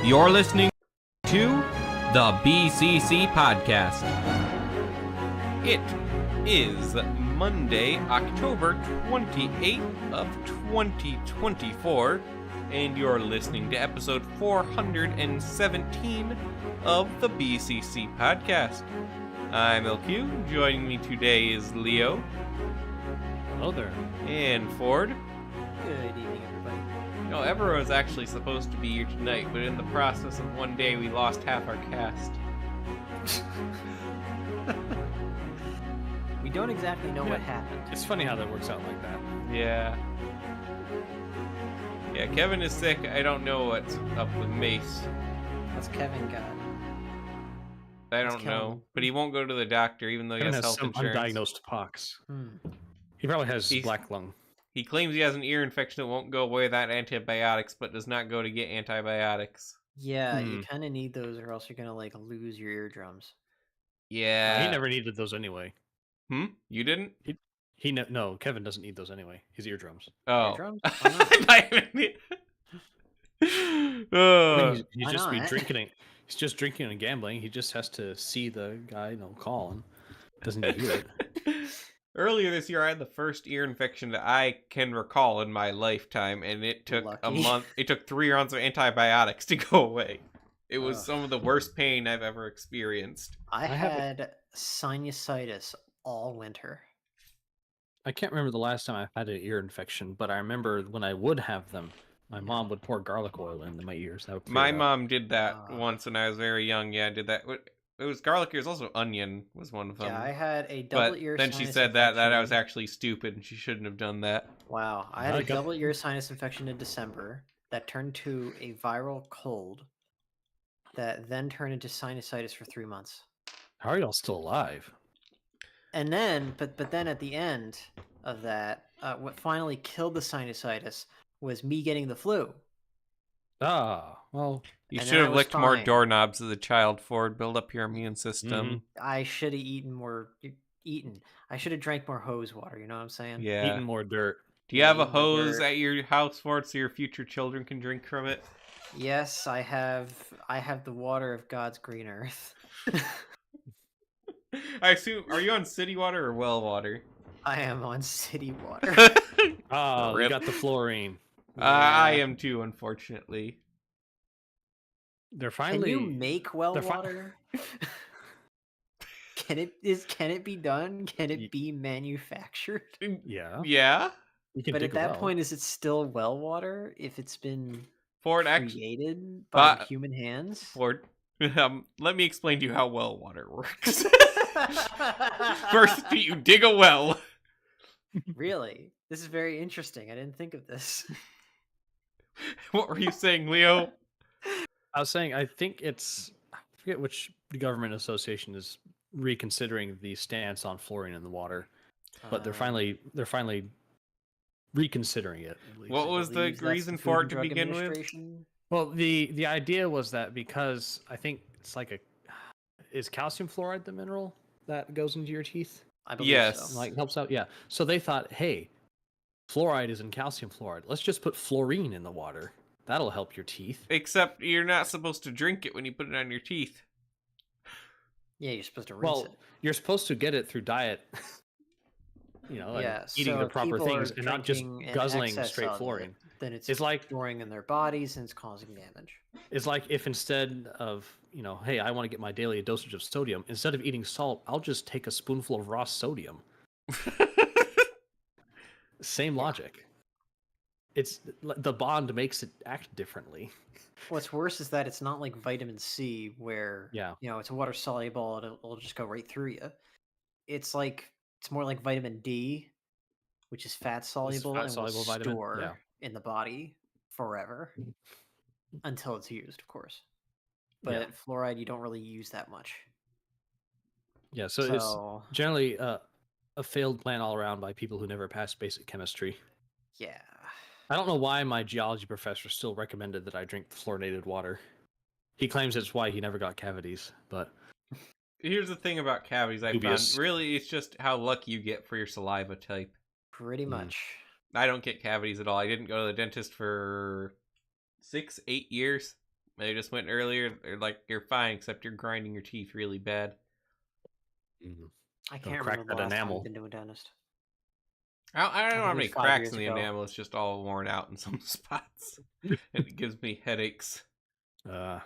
You're listening to the BCC podcast. It is Monday, October 28th of 2024, and you're listening to episode 417 of the BCC podcast. I'm LQ. Joining me today is Leo. Hello there. And Ford. Good evening, everybody. No, Evero was actually supposed to be here tonight, but in the process of one day, we lost half our cast. We don't exactly know what happened. It's funny how that works out like that. Yeah. Yeah, Kevin is sick. I don't know what's up with Mace. What's Kevin got? I don't know. But he won't go to the doctor, even though he Kevin has has health some insurance. undiagnosed pox. He probably has black lung. He claims he has an ear infection that won't go away without antibiotics, but does not go to get antibiotics. Yeah, you kind of need those, or else you're gonna lose your eardrums. Yeah. He never needed those anyway. You didn't? No, Kevin doesn't need those anyway. His eardrums. Oh. Eardrums? He's just be drinking. He's just drinking and gambling. He just has to see the guy, call and doesn't hear it. Earlier this year, I had the first ear infection that I can recall in my lifetime, and it took a month. It took 3 rounds of antibiotics to go away. It was some of the worst pain I've ever experienced. I had sinusitis all winter. I can't remember the last time I had an ear infection, but I remember when I would have them, my mom would pour garlic oil into my ears. My mom did that once when I was very young. Yeah, I did that. It was garlic ears, also onion was one of them. Yeah, I had a double ear then sinus she said that infection. I was actually stupid and she shouldn't have done that. Wow, I had a double ear sinus infection in December that turned to a viral cold that then turned into sinusitis for 3 months. How are y'all still alive? And then, but then at the end of that, what finally killed the sinusitis was me getting the flu. Ah, well, You And should then have I was licked more fine. doorknobs as a child, Ford. Build up your immune system. I should have I should have drank more hose water. You know what I'm saying? Yeah. eating more dirt. Do you have a eating more hose dirt. at your house, Ford, so your future children can drink from it? Yes, I have. I have the water of God's green earth. I assume, are you on city water or well water? I am on city water. Ah, we Rip. got the fluorine. I am too, unfortunately. They're Can finally. you make well they're fi- water? Can it be done? Can it be manufactured? Yeah. Yeah? You can But dig at that a well. point, is it still well water if it's been Ford, actually, created by but- human hands? Ford, let me explain to you how well water works. First, you dig a well. Really? This is very interesting. I didn't think of this. What were you saying, Leo? I was saying, I think I forget which government association is reconsidering the stance on fluorine in the water, but they're finally reconsidering it. At least. What was the Believes that's reason Food for and it to Drug begin with? Administration. Well, the idea was that because I think it's is calcium fluoride the mineral that goes into your teeth? I believe Yes. so. Helps out, yeah. So they thought, hey, fluoride is in calcium fluoride. Let's just put fluorine in the water. That'll help your teeth. Except you're not supposed to drink it when you put it on your teeth. Yeah, you're supposed to rinse it. You're supposed to get it through diet, Yeah, and eating so the if proper people things are and not just drinking in guzzling excess straight of it, fluorine. Then it's like storing in their bodies and it's causing damage. It's like if instead of, hey, I want to get my daily dosage of sodium, instead of eating salt, I'll just take a spoonful of raw sodium. Same logic. It's the bond makes it act differently. What's worse is that it's not like vitamin C where Yeah. it's water soluble and it'll just go right through you. It's more like vitamin D, which is fat soluble and will fat-soluble vitamin, store yeah. in the body forever until it's used, of course. But fluoride you don't really use that much. Yeah, so it's generally a failed plan all around by people who never passed basic chemistry. Yeah. I don't know why my geology professor still recommended that I drink the fluorinated water. He claims it's why he never got cavities, but... Here's the thing about cavities I found. Really, it's just how lucky you get for your saliva type. Pretty much. I don't get cavities at all. I didn't go to the dentist for 6-8 years. They just went earlier. They're like, you're fine, except you're grinding your teeth really bad. I Gonna can't crack remember the that last time enamel. I've been to a dentist. I don't think have it was any 5 cracks years in the ago. enamel. It's just all worn out in some spots. And it gives me headaches. Uh,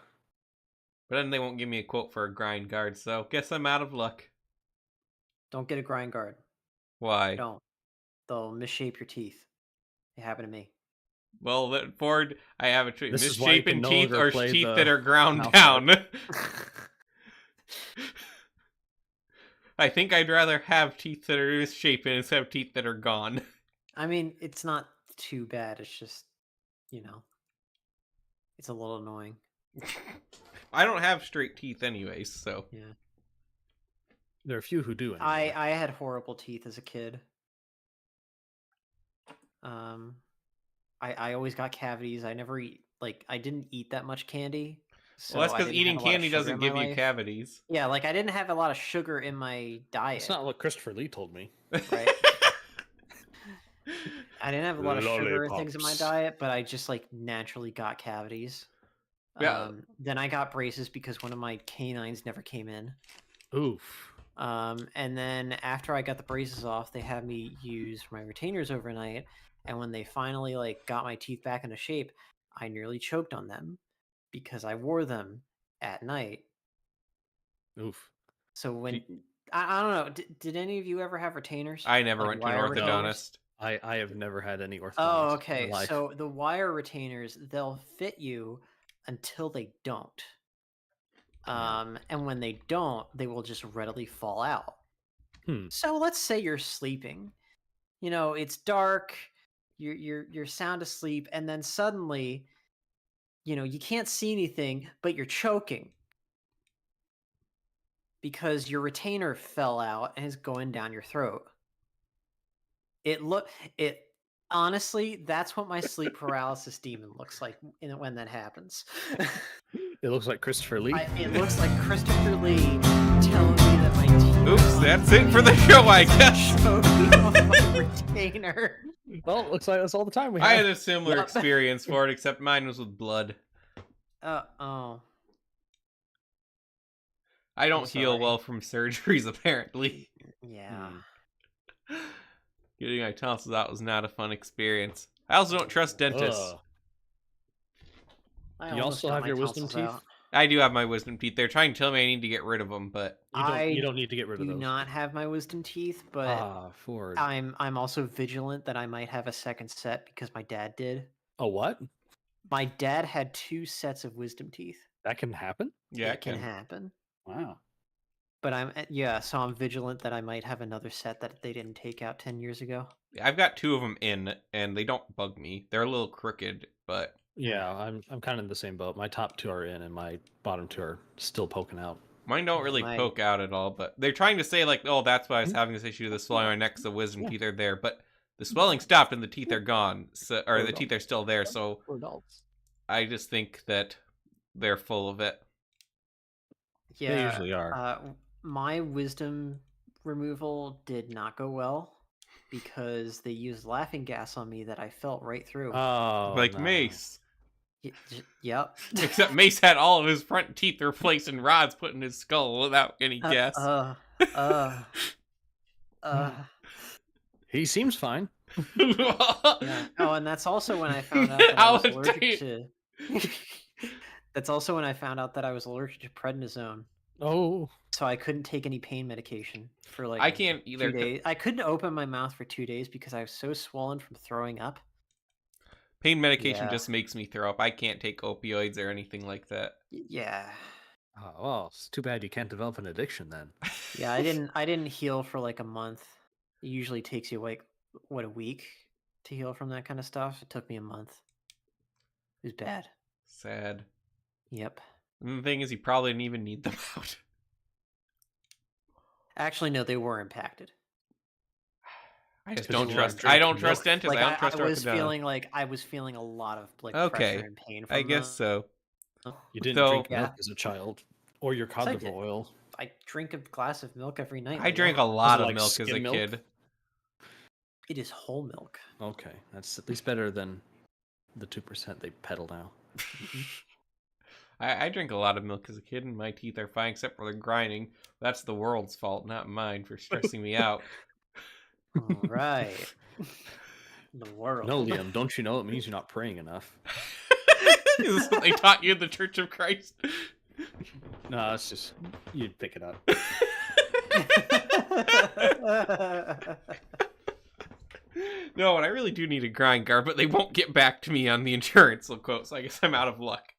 But then they won't give me a quote for a grind guard, so guess I'm out of luck. Don't get a grind guard. Why? Don't. They'll misshape your teeth. It happened to me. Well, then, Ford, I have a choice. This is why you Misshapen can no teeth longer or play teeth the that are ground mouse down. I think I'd rather have teeth that are misshapen instead of teeth that are gone. I mean, it's not too bad. It's just, you know, it's a little annoying. I don't have straight teeth anyways, so. Yeah. there are a few who do. Anyway. I had horrible teeth as a kid. I always got cavities. I never eat, like, I didn't eat that much candy. So Well, that's I because didn't eating have a lot of candy sugar doesn't in my give you life. cavities. Yeah, like I didn't have a lot of sugar in my diet. It's not what Christopher Lee told me. Right. I didn't have a lot of sugar and things in my Lollipops. diet, but I just like naturally got cavities. Yeah. Then I got braces because one of my canines never came in. Oof. And then after I got the braces off, they had me use my retainers overnight. And when they finally like got my teeth back into shape, I nearly choked on them because I wore them at night. Oof. So when I don't know, did any of you ever have retainers? I never Like went to an wire retainers? orthodontist. I have never had any orthodontics. Oh, in my okay. life. So the wire retainers, they'll fit you until they don't. And when they don't, they will just readily fall out. So let's say you're sleeping. You know, it's dark, you're sound asleep, and then suddenly, you know, you can't see anything, but you're choking. Because your retainer fell out and is going down your throat. Honestly, that's what my sleep paralysis demon looks like when that happens. It looks like Christopher Lee. It looks like Christopher Lee telling me that my teeth. Oops, that's it for the show, I guess. Choke me off my retainer. Well, it looks like that's all the time we have. I had a similar Yep. experience for it, except mine was with blood. Oh. I don't heal sorry. well from surgeries, apparently. Yeah. Getting my tonsils out was not a fun experience. I also don't trust dentists. I You almost also got have my your wisdom tonsils teeth? out. I do have my wisdom teeth. They're trying to tell me I need to get rid of them, but You don't need to get rid of do those. not have my wisdom teeth, but Ford. I'm also vigilant that I might have a second set because my dad did. Oh, what? My dad had 2 sets of wisdom teeth. That can happen? yeah, It can happen. Wow. But so I'm vigilant that I might have another set that they didn't take out 10 years ago. I've got 2 of them in, and they don't bug me. They're a little crooked, but Yeah, I'm kind of in the same boat. My top 2 are in, and my bottom 2 are still poking out. mine don't really poke out at all. But they're trying to say like, oh, that's why I was having this issue. The swelling on my neck, the wisdom teeth are there, but the swelling stopped and the teeth are gone, so or the teeth are still there. So For adults. I just think that they're full of it. Yeah, They usually are. My wisdom removal did not go well because they used laughing gas on me that I felt right through. Oh, Like no. Mace. Yep. Except Mace had all of his front teeth replaced and rods put in his skull without any gas. He seems fine. Yeah. Oh, and that's also when I found out that I was allergic to. That's also when I found out that I was allergic to prednisone. Oh. So I couldn't take any pain medication for like I can't 2 either. days. I couldn't open my mouth for 2 days because I was so swollen from throwing up. Pain medication Yeah. just makes me throw up. I can't take opioids or anything like that. Yeah. Oh, well, it's too bad you can't develop an addiction then. Yeah, I didn't heal for like a month. It usually takes you like a week to heal from that kind of stuff. It took me a month. It was bad. Sad. Yep. And the thing is, you probably didn't even need them out. Actually, no, they were impacted. I just 'Cause don't you trust. weren't I don't drinking trust milk. dentists. Like I don't trust I was orthodontists. feeling a lot of like Okay, pressure and pain from I guess them. so. You didn't So- drink milk Yeah. as a child, or your cod I liver did. oil. I drink a glass of milk every night. I drank Leo. a lot of like milk as a skim milk? kid. It is whole milk. Okay, that's at least better than the 2% they peddle now. I drink a lot of milk as a kid, and my teeth are fine except for the grinding. That's the world's fault, not mine, for stressing me out. All right. The world. No, Liam, don't you know it means you're not praying enough? Is this what they taught you in the Church of Christ? No, it's just you'd pick it up. No, and I really do need a grind guard, but they won't get back to me on the insurance quote, so I guess I'm out of luck.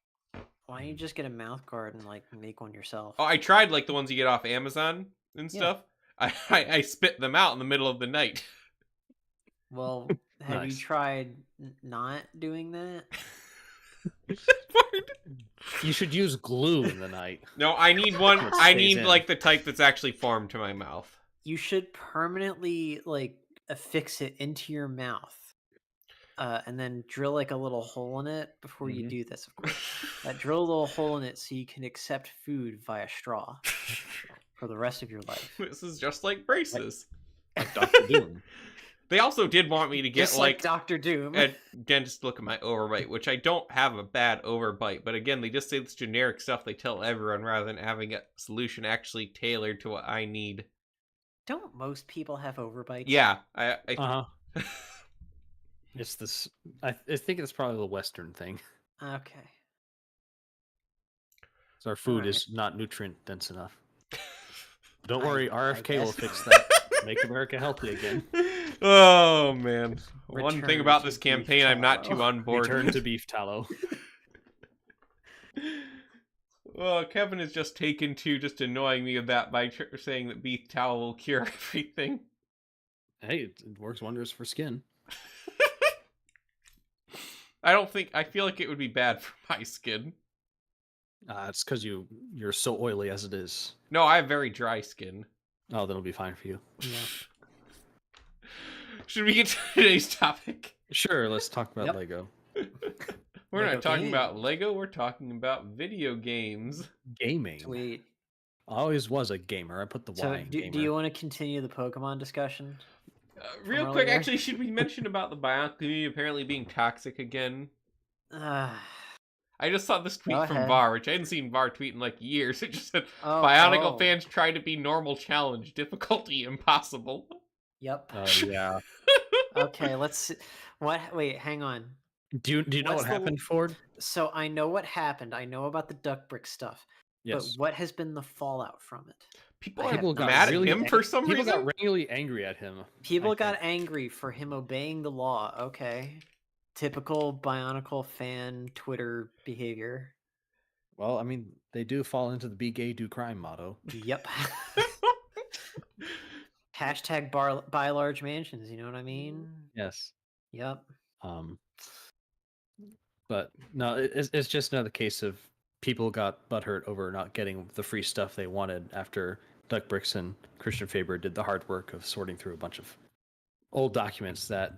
Why don't you just get a mouth guard and like make one yourself? Oh, I tried like the ones you get off Amazon and stuff. I spit them out in the middle of the night. Well, have you tried not doing that? You should use glue in the night. No, I need one. I need in. like the type that's actually formed to my mouth. You should permanently like affix it into your mouth, and then drill like a little hole in it before you do this. Of course, drill a little hole in it so you can accept food via straw for the rest of your life. This is just like braces. Like Dr. Doom. They also did want me to get Just like Dr. Doom. a dentist look at my overbite, which I don't have a bad overbite, but again, they just say this generic stuff they tell everyone rather than having a solution actually tailored to what I need. Don't most people have overbites? Yeah, It's this. I think it's probably the Western thing. Okay. So our food is not nutrient dense enough. Don't worry, I RFK will guess. fix that. Make America healthy again. Oh man! One Return thing about to this beef campaign, I'm not tallow. too on board. Return to beef tallow. Well, Kevin is just taken to just annoying me with that by saying that beef tallow will cure everything. Hey, it works wonders for skin. I feel like it would be bad for my skin. It's because you're so oily as it is. No, I have very dry skin. Oh, that'll be fine for you. Yeah. Should we get to today's topic? Sure, let's talk about Lego. We're Lego not talking game. about Lego, we're talking about video games. Gaming. Sweet. I always was a gamer. I put the So, Y in do gamer. you want to continue the Pokemon discussion? Real From quick, earlier? actually, should we mention about the Bionic community apparently being toxic again? I just saw this tweet Go from ahead. Var, which I hadn't seen Var tweet in like years. It just said, Oh, Bionicle oh. fans try to be normal challenge, difficulty impossible. Yep. Yeah. Okay, let's see. Wait, hang on. Do you know What's what the- happened, Ford? So I know what happened. I know about the duck brick stuff. Yes. But what has been the fallout from it? People, People are got mad really at him for some People reason. got really angry at him. People I got think. angry for him obeying the law. Okay. Typical Bionicle fan Twitter behavior. Well, I mean, they do fall into the "Be Gay, Do Crime" motto. Yep. Hashtag buy large mansions, you know what I mean? Yes. Yep. But no, it's just another case of people got butthurt over not getting the free stuff they wanted after Duck Bricks and Christian Faber did the hard work of sorting through a bunch of old documents that,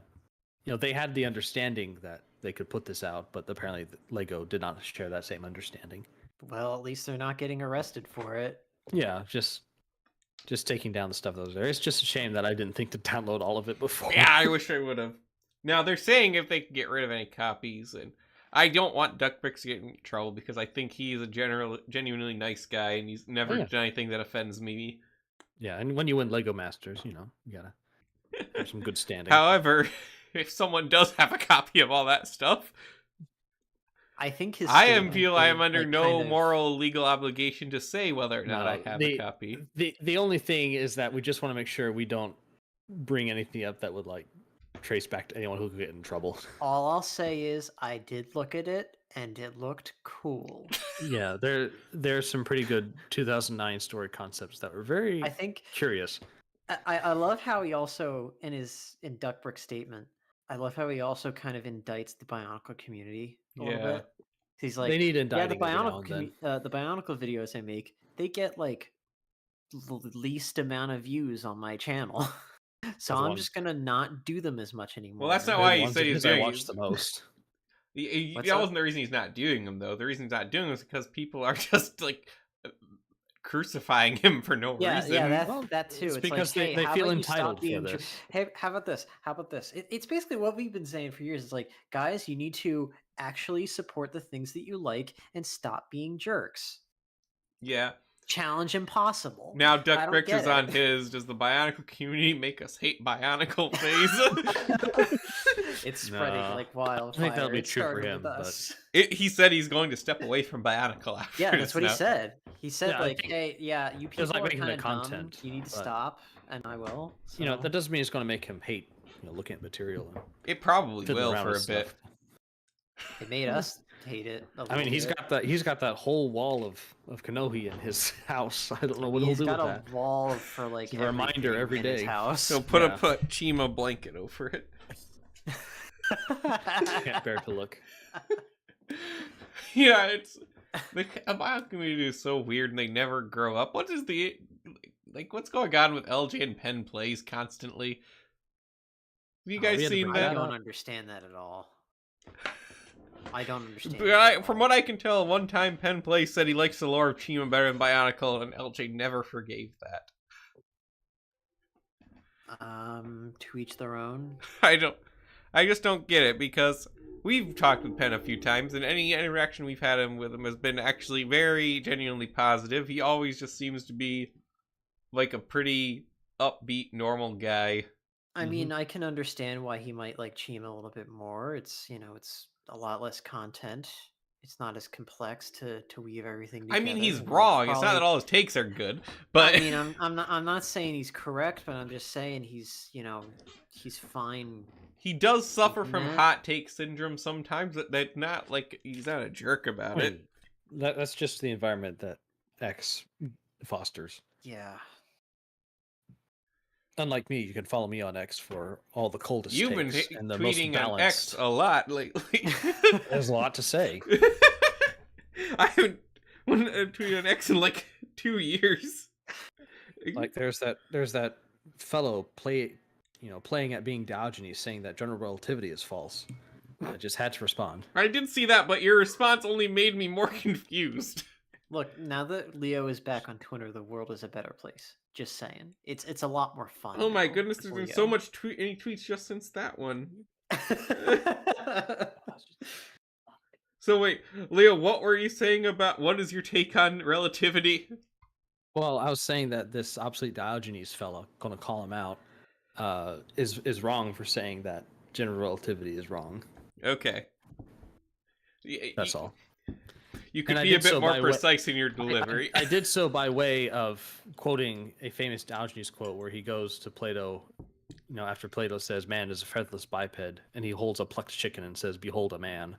they had the understanding that they could put this out, but apparently Lego did not share that same understanding. Well, at least they're not getting arrested for it. Yeah, just taking down the stuff that was there. It's just a shame that I didn't think to download all of it before. Yeah, I wish I would have. Now, they're saying if they can get rid of any copies, and I don't want Duck Bricks to get in trouble because I think he's a genuinely nice guy, and he's never done anything that offends me. Yeah, and when you win Lego Masters, you gotta have some good standing. However, if someone does have a copy of all that stuff, I think his I statement am is, under like, no kind of- moral legal obligation to say whether or not No, I have a copy. The only thing is that we just want to make sure we don't bring anything up that would trace back to anyone who could get in trouble. All I'll say is I did look at it and it looked cool. Yeah, there's some pretty good 2009 story concepts that were very I think curious. I love how he also in Duckbrick's statement. I love how he also kind of indicts the Bionicle community a little Yeah. bit. He's like, They need yeah, indicting every now and then. the Bionicle videos I make, they get like the least amount of views on my channel. So I'm just gonna not do them as much anymore. Well, that's not They're why the he ones said he's because I doing watch it. the most. What's That up? wasn't the reason he's not doing them, though. The reason he's not doing them is because people are just crucifying him for no reason. Yeah, that too. It's It's because like, hey, they how feel about you stop entitled for being this. Hey, how about this? How about this? It's basically what we've been saying for years. It's like, guys, you need to actually support the things that you like and stop being jerks. Yeah. Challenge impossible. Now I Duck don't Bricks get is on it. his. Does the Bionicle community make us hate Bionicle phase? It's spreading No. like wildfire. I think that'll be It true for started him, with but- us. He said he's going to step away from Bionicle after Yeah, that's this what he now. said. He said, Yeah, I like, think hey, yeah, you was people like are making the kind of dumb. content, You need to but- stop, and I will. So. You know, that doesn't mean it's going to make him hate, looking at material and It probably fiddling will around for a with bit. stuff. It made us hate it. I mean, he's got that whole wall of Kanohi in his house. I don't know what he'll do with that. He's got a wall for like It's a reminder every everything in his day. house. So put a Chima blanket over it. Can't bear to look. Yeah, it's the Bionicle community is so weird and they never grow up. What is the what's going on with LJ and Penn plays constantly? Have you guys seen I that? don't understand that at all. I don't understand. But from what I can tell, one time Penn Play said he likes the lore of Chima better than Bionicle, and LJ never forgave that. To each their own. I just don't get it, because we've talked with Penn a few times, and any interaction we've had with him has been actually very genuinely positive. He always just seems to be like a pretty upbeat, normal guy. I mean, I can understand why he might like Chima a little bit more. It's it's a lot less content. It's not as complex to weave everything together. I mean, he's and wrong. It's not that all his takes are good, but I mean, I'm not saying he's correct, but I'm just saying he's he's fine. He does suffer from that. hot take syndrome sometimes. That not like he's not a jerk about it. That's just the environment that X fosters. Yeah. Unlike me, you can follow me on X for all the coldest You've been takes and the most tweeting on balanced. X a lot lately. There's a lot to say. I haven't tweeted on X in like 2 years. Like there's that fellow playing at being Diogenes saying that general relativity is false. I just had to respond. I did see that, but your response only made me more confused. Look, now that Leo is back on Twitter, the world is a better place. Just saying, it's a lot more fun. Oh my now goodness, with there's been Leo. so much any tweets just since that one. So wait, Leo, what were you saying about what is your take on relativity? Well, I was saying that this obsolete Diogenes fella, gonna call him out, is wrong for saying that general relativity is wrong. Okay. That's all. You could And I be a did bit so more by precise in your delivery. I did so by way of quoting a famous Diogenes quote where he goes to Plato, after Plato says, "Man is a featherless biped," and he holds a plucked chicken and says, "Behold a man."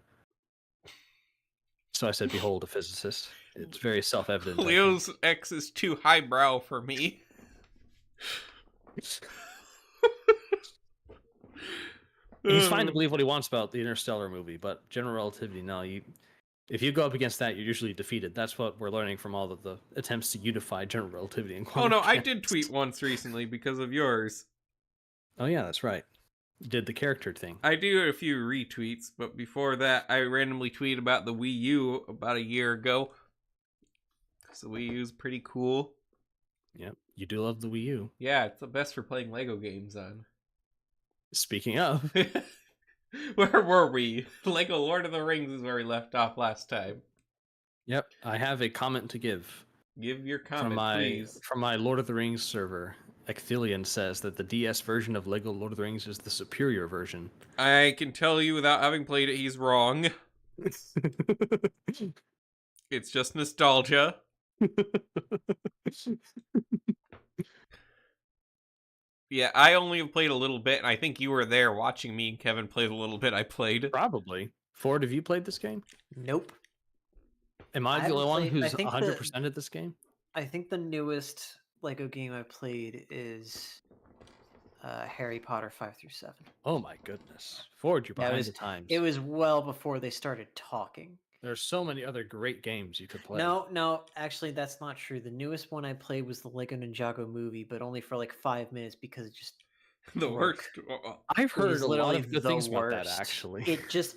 So I said, "Behold a physicist." It's very self-evident. Leo's X is too highbrow for me. He's fine to believe what he wants about the Interstellar movie, but general relativity, no. If you go up against that, you're usually defeated. That's what we're learning from all of the attempts to unify general relativity and quantum Oh no, I mechanics. did tweet once recently because of yours. Oh yeah, that's right. You did the character thing. I do a few retweets, but before that, I randomly tweeted about the Wii U about a year ago. So Wii U's pretty cool. Yep, you do love the Wii U. Yeah, it's the best for playing Lego games on. Speaking of, Where were we? Lego Lord of the Rings is where we left off last time. yep, I have a comment to give Give your comment, from my please. Lord of the Rings server. Ecthelion says that the DS version of Lego Lord of the Rings is the superior version. I can tell you without having played it, he's wrong. It's just nostalgia. Yeah, I only have played a little bit, and I think you were there watching me and Kevin play the little bit I played. Probably. Ford, have you played this game? Nope. Am I the haven't only one played- I who's think 100% at this game? I think the newest Lego game I played is Harry Potter 5 through 7. Oh my goodness. Ford, you're Yeah, it behind was- the times. It was well before they started talking. There's so many other great games you could play. No, actually, that's not true. The newest one I played was the Lego Ninjago movie, but only for like 5 minutes because it just The work. worst. I've it was heard a lot literally of good the things about that, worst. actually.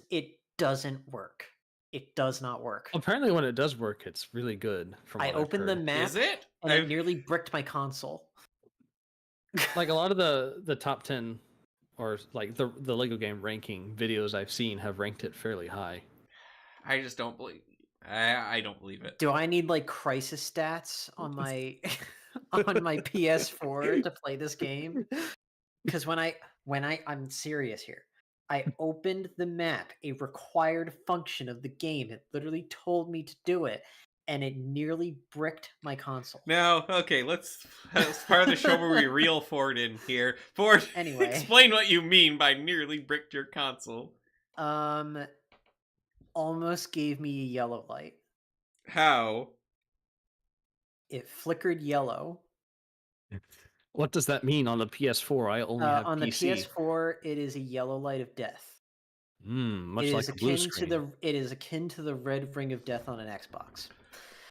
It doesn't work. It does not work. Apparently, when it does work, it's really good. From I what I've opened the heard. map, Is it? and it nearly bricked my console. Like a lot of the top 10 or like the Lego game ranking videos I've seen have ranked it fairly high. I just don't believe. I don't believe it. Do I need like crisis stats on my on my PS4 to play this game? Because I'm serious here. I opened the map, a required function of the game. It literally told me to do it, and it nearly bricked my console. No, okay, that's part of the show where we reel Ford in here. Ford, Anyway. explain what you mean by nearly bricked your console. Almost gave me a yellow light. How? It flickered yellow. What does that mean on the PS4? I only have on PC. the PS4, it is a yellow light of death. Much like a blue screen. It is akin to the red ring of death on an Xbox.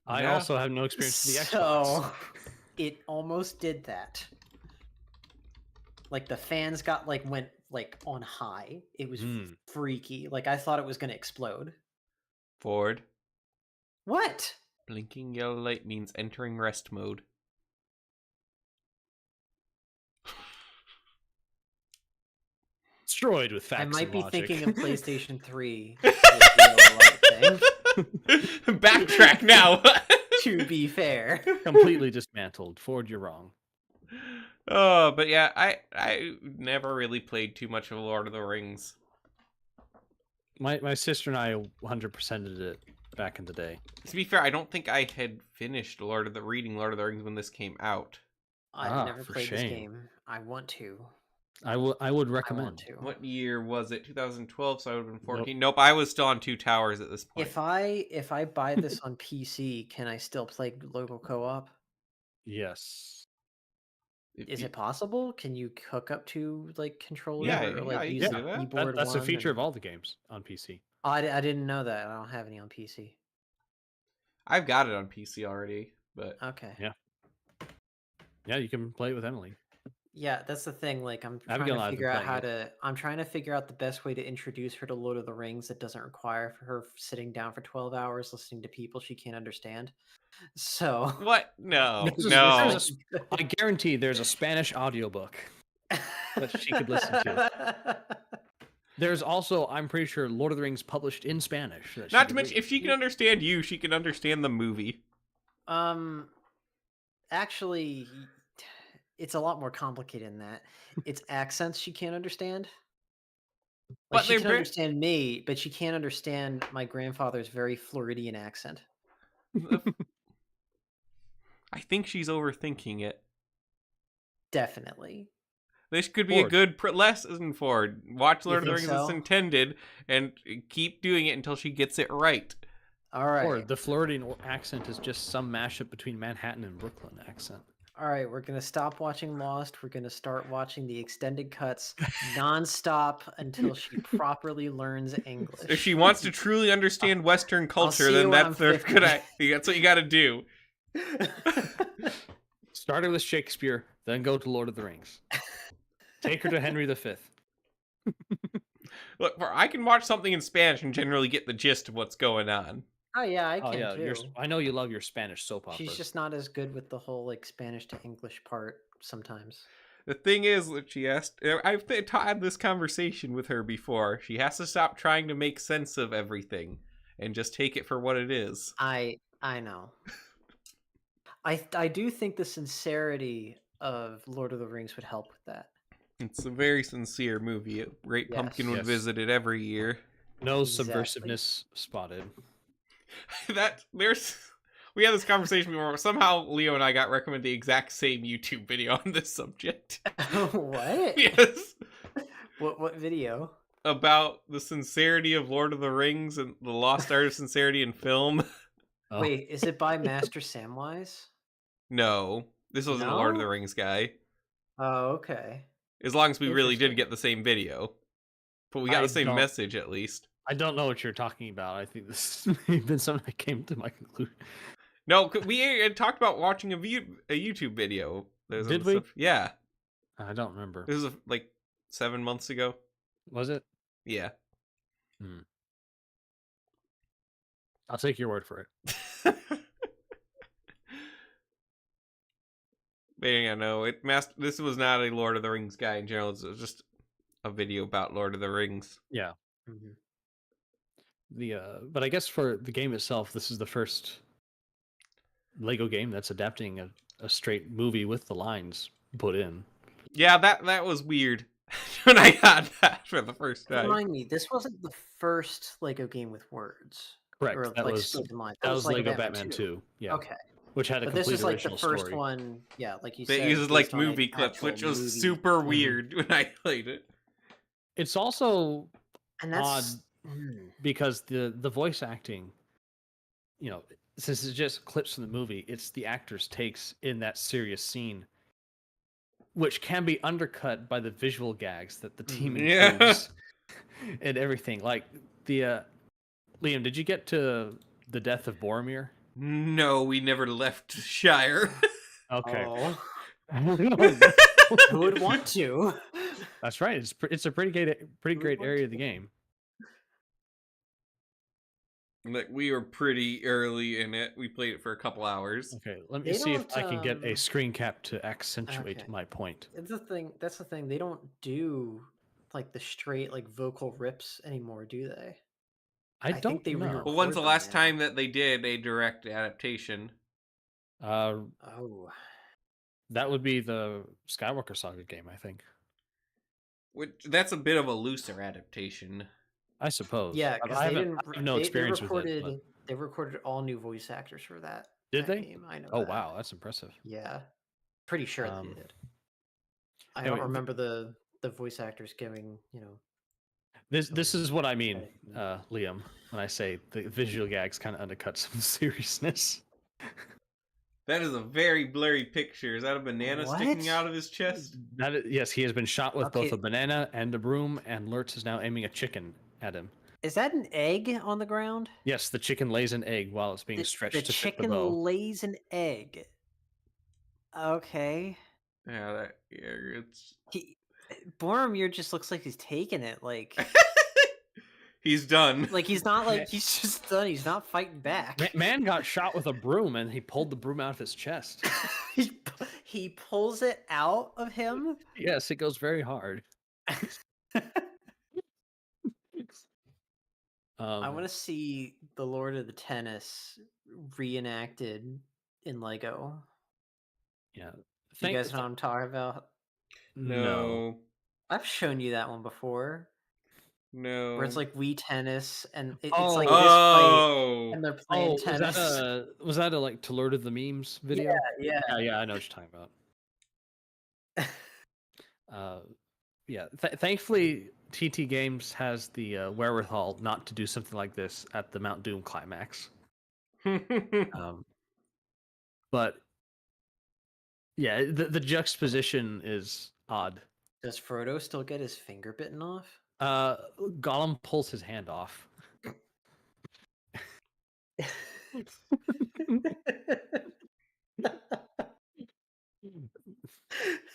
I also have no experience with the Xbox. So it almost did that. Like the fans went on high. It was freaky. Like I thought it was going to explode. Ford. What? Blinking yellow light means entering rest mode. Destroyed with facts. I might and be logic. thinking of PlayStation 3. With the yellow light thing. Backtrack now. To be fair. Completely dismantled. Ford, you're wrong. Oh, but yeah, I never really played too much of Lord of the Rings. My sister and I 100%ed it back in the day. To be fair, I don't think I had finished reading Lord of the Rings when this came out. I've never played this game. I want to. I would recommend. I want to. What year was it? 2012, so I would have been 14. Nope, I was still on Two Towers at this point. If I buy this on PC, can I still play local co-op? Yes. Is it possible? Can you hook up to like controllers Yeah, use the keyboard? That's a feature of all the games on PC. I didn't know that. I don't have any on PC. I've got it on PC already, but okay. Yeah, you can play it with Emily. Yeah, that's the thing. Like, I'm trying to figure out how to. I'm trying to figure out the best way to introduce her to Lord of the Rings that doesn't require for her sitting down for 12 hours listening to people she can't understand. So what? No. I guarantee there's a Spanish audiobook that she could listen to. There's also, I'm pretty sure, Lord of the Rings published in Spanish. Not to mention, if she can understand you, she can understand the movie. Actually, it's a lot more complicated than that. It's accents she can't understand. Like, she can understand me, but she can't understand my grandfather's very Floridian accent. I think she's overthinking it. Definitely. This could be a good lesson for her. Watch Lord of the Rings as intended and keep doing it until she gets it right. All right. Or the Floridian accent is just some mashup between Manhattan and Brooklyn accent. All right, we're going to stop watching Lost. We're going to start watching the extended cuts nonstop until she properly learns English. If she wants to truly understand Western culture, then that's what you got to do. Start her with Shakespeare, then go to Lord of the Rings. Take her to Henry V. Look, I can watch something in Spanish and generally get the gist of what's going on. Oh yeah, I can too. I know you love your Spanish soap operas. She's just not as good with the whole like Spanish to English part sometimes. The thing is that she asked, I've had this conversation with her before. She has to stop trying to make sense of everything and just take it for what it is. I know. I do think the sincerity of Lord of the Rings would help with that. It's a very sincere movie. Great Pumpkin would visit it every year. No subversiveness spotted. We had this conversation before. Somehow Leo and I got recommended the exact same YouTube video on this subject. What? Yes. What video? About the sincerity of Lord of the Rings and the lost art of sincerity in film. Oh. Wait, is it by Master Samwise? No, this wasn't a Lord of the Rings guy. Oh, okay. As long as we really did get the same video. But we got the same message, at least. I don't know what you're talking about. I think this has been something that came to my conclusion. No, we had talked about watching a YouTube video. Did we? Yeah. I don't remember. This was like 7 months ago. Was it? Yeah. I'll take your word for it. But yeah, no, this was not a Lord of the Rings guy in general. It was just a video about Lord of the Rings. Yeah. Mm-hmm. But I guess for the game itself, this is the first Lego game that's adapting a straight movie with the lines put in. Yeah, that was weird when I got that for the first time. Remind me, this wasn't the first Lego game with words. Correct. Or That like was spoken lines. that was Lego Batman 2. 2. Yeah. Okay. Which had a But this complete is like original the first story. one, yeah, like you That said. uses like based on an movie clips, actual which was movie. super weird when I played it. It's also And odd that's because the voice acting, you know, since it's just clips from the movie, it's the actor's takes in that serious scene, which can be undercut by the visual gags that the team includes and everything. Like the Liam, did you get to the death of Boromir? No, we never left Shire. Okay. Oh. Who would want to? That's right. It's a pretty great area of the game. Like, we were pretty early in it. We played it for a couple hours. Okay, let me see if I can get a screen cap to accentuate okay. my point. It's the thing. That's the thing. They don't do like the straight like vocal rips anymore, do they? I think they know. But when's the last now. time that they did a direct adaptation? Oh. That would be the Skywalker Saga game, I think. That's a bit of a looser adaptation. I suppose. Yeah, because I have no experience with it. But... They recorded all new voice actors for that. Did they? Game. I know. Oh that. Wow, that's impressive. Yeah, pretty sure they did. I anyway, don't remember the voice actors giving, you know. This is what I mean, Liam, when I say the visual gags kind of undercut some seriousness. That is a very blurry picture. Is that a banana sticking out of his chest? Yes, he has been shot with both a banana and a broom, and Lurtz is now aiming a chicken at him. Is that an egg on the ground? Yes, the chicken lays an egg while it's being stretched to fit the bow. The chicken lays an egg. Okay. Yeah, it's... Boromir just looks like he's taking it, like... He's done. Like, he's not like, he's just done. He's not fighting back. Man got shot with a broom, and he pulled the broom out of his chest. He pulls it out of him? Yes, it goes very hard. I want to see the Lord of the Tennis reenacted in Lego. Yeah. You guys know what I'm talking about? No. I've shown you that one before. No. Where it's like Wii Tennis, and it's like this fight, and they're playing tennis. Was that a like to Lord of the Memes video? Yeah. I know what you're talking about. Yeah. Thankfully, TT Games has the wherewithal not to do something like this at the Mount Doom climax. But yeah, the juxtaposition is odd. Does Frodo still get his finger bitten off? Gollum pulls his hand off.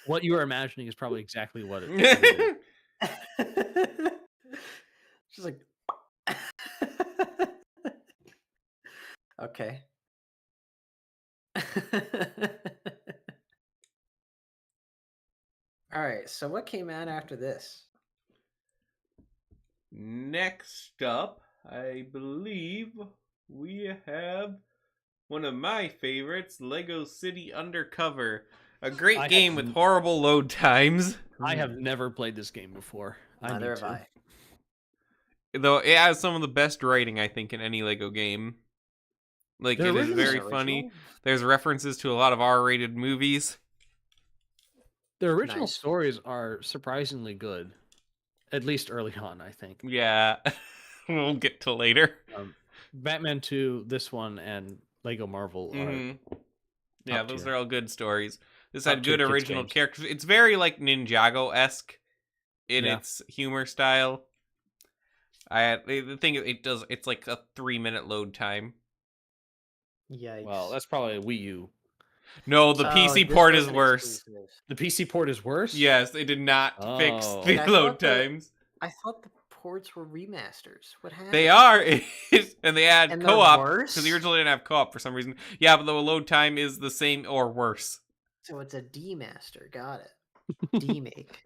What you are imagining is probably exactly what it is. She's like, okay. All right, so what came out after this? Next up, I believe we have one of my favorites, Lego City Undercover. A great game with horrible load times. I have never played this game before. Neither have I. Though it has some of the best writing, I think, in any Lego game. Like, it is very funny. There's references to a lot of R-rated movies. The original stories are surprisingly good. At least early on, I think. Yeah. We'll get to later. Batman 2, this one, and Lego Marvel are... Yeah, those are all good stories. This had good original characters. It's very, like, Ninjago-esque in its humor style. The thing it's like a 3-minute load time. Yikes. Well, that's probably a Wii U. No, the PC port is worse. The PC port is worse? Yes, they did not fix the load times. I thought the ports were remasters. What happened? They are, and they had And co-op they're worse? because the original didn't have co-op for some reason. Yeah, but the load time is the same or worse. So it's a demaster. Got it. Demake.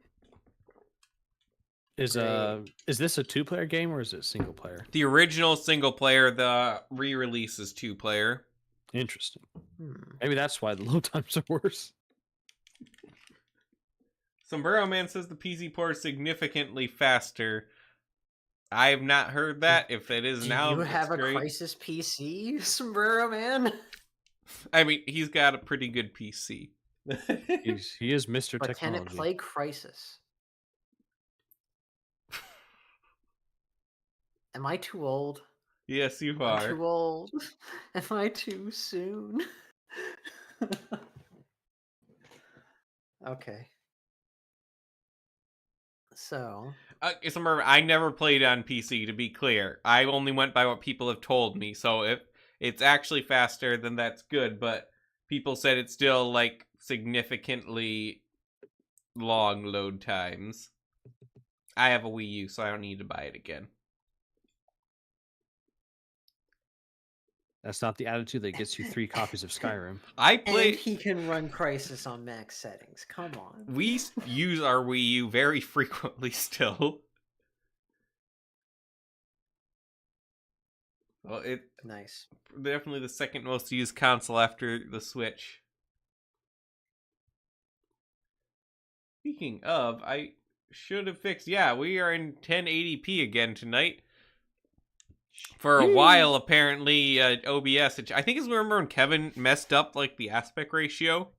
Is this a 2-player game or is it single player? The original single player, the re-release is 2-player. Interesting. Maybe that's why the load times are worse. Sombrero Man says the PC port is significantly faster. I have not heard that. If it is now, Do you have a great. Crisis PC, Sombrero Man? I mean, he's got a pretty good PC. He is Mr. But Technology. can it play Crisis? Am I too old? Yes, you I'm are. too old. Am I too soon? Okay. So I never played on PC, to be clear. I only went by what people have told me. So if it's actually faster, then that's good. But people said it's still, like, significantly long load times. I have a Wii U, so I don't need to buy it again. That's not the attitude that gets you 3 copies of Skyrim. and he can run Crisis on max settings. Come on. We use our Wii U very frequently still. Well, it's Nice. definitely the second most used console after the Switch. Speaking of, I should have fixed. Yeah, we are in 1080p again tonight. For a while, apparently, OBS. I think it's remember when Kevin messed up like the aspect ratio.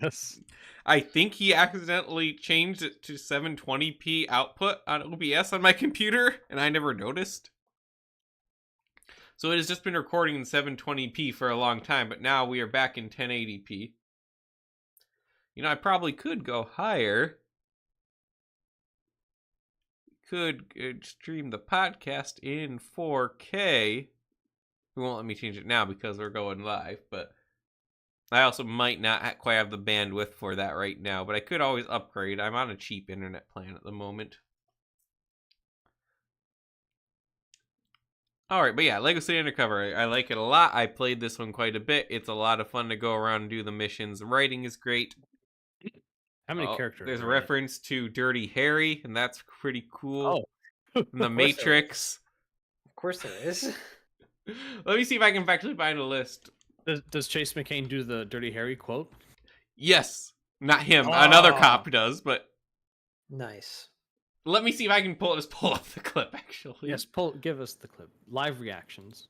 Yes. I think he accidentally changed it to 720p output on OBS on my computer, and I never noticed. So it has just been recording in 720p for a long time, but now we are back in 1080p. You know, I probably could go higher. Could stream the podcast in 4K. It won't let me change it now because we're going live, but I also might not quite have the bandwidth for that right now, but I could always upgrade. I'm on a cheap internet plan at the moment. Alright, but yeah, Lego City Undercover. I like it a lot. I played this one quite a bit. It's a lot of fun to go around and do the missions. The writing is great. How many characters? There's a reference to Dirty Harry, and that's pretty cool. Oh. And the Matrix. Of course there is. Let me see if I can actually find a list. Does Chase McCain do the Dirty Harry quote? Yes. Not him. Another cop does, but... Nice. Let me see if I can pull up the clip, actually. Yes, give us the clip. Live reactions.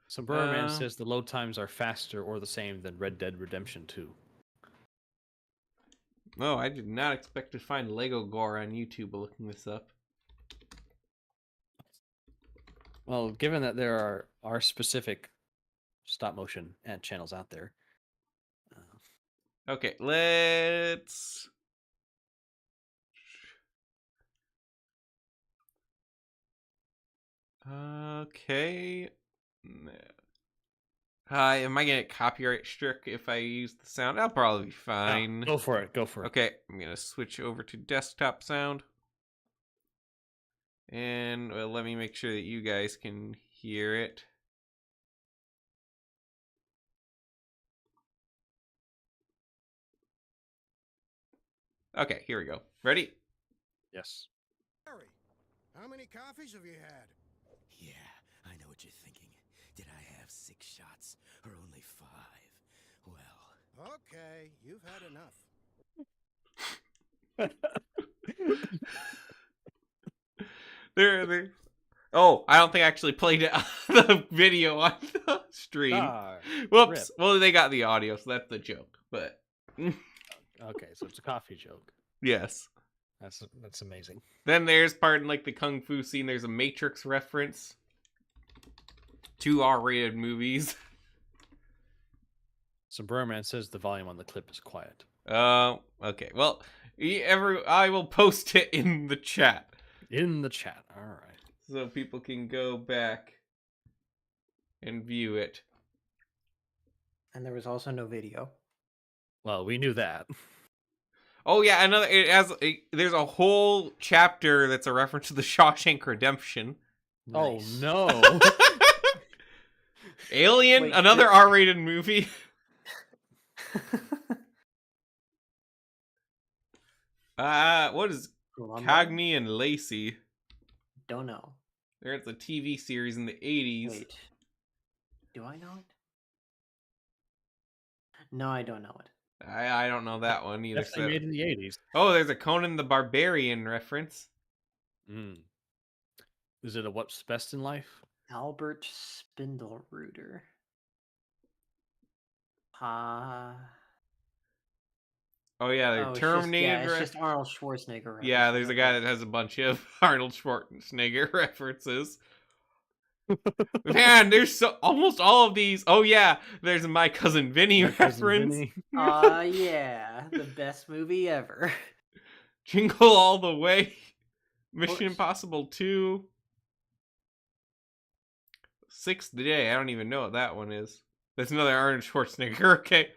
Sombrero Man says the load times are faster or the same than Red Dead Redemption 2. No, I did not expect to find Lego Gore on YouTube looking this up. Well, given that there are specific stop motion ant channels out there. Okay, let's... Okay. Am I gonna get copyright struck if I use the sound? I'll probably be fine. Go for it. Go for it. Okay, I'm gonna switch over to desktop sound. And let me make sure that you guys can hear it. Okay, here we go. Ready? Yes. Harry, how many coffees have you had? Yeah, I know what you're thinking. Did I have 6 shots or only 5? Well... Okay, you've had enough. There. Oh, I don't think I actually played it on the video on the stream. Whoops. Rip. Well, they got the audio, so that's the joke. But Okay, so it's a coffee joke. yes. That's amazing. Then there's part in like the kung fu scene. There's a Matrix reference. 2 R-rated movies. Sombrero Man says the volume on the clip is quiet. Okay. Well, I will post it in the chat. In the chat. All right. So people can go back and view it. And there was also no video. Well, we knew that. Oh yeah, there's a whole chapter that's a reference to the Shawshank Redemption. Nice. Oh no! Alien, Wait, another R-rated movie. What is Cagney and Lacey? Don't know. There's a TV series in the 80s. Wait. Do I know it? No, I don't know it. I don't know that one either. Definitely made in the 80s. Oh, there's a Conan the Barbarian reference. Is it a What's Best in Life? Albert Spindleruder. Oh yeah, the Terminator. It's just Arnold Schwarzenegger. Yeah, there's a guy that has a bunch of Arnold Schwarzenegger references. Man, there's almost all of these. Oh yeah, there's a My Cousin Vinny reference. Yeah, the best movie ever. Jingle All the Way. Mission Impossible 2. Sixth Day. I don't even know what that one is. That's another Arnold Schwarzenegger. Okay.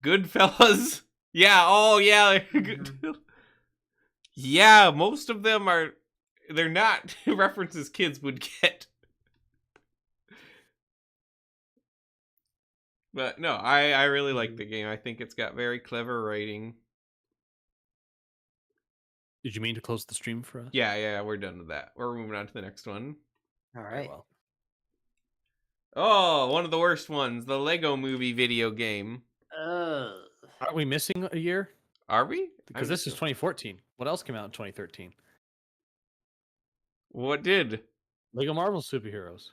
Goodfellas. Yeah. Oh yeah. Mm-hmm. Yeah. Most of them are. They're not references kids would get. But no, I really like the game. I think it's got very clever writing. Did you mean to close the stream for us? Yeah, we're done with that. We're moving on to the next one. All right. Well. Oh, one of the worst ones, the Lego Movie video game. Aren't we missing a year? Are we? Because this is 2014. What else came out in 2013? What did? Lego Marvel Superheroes.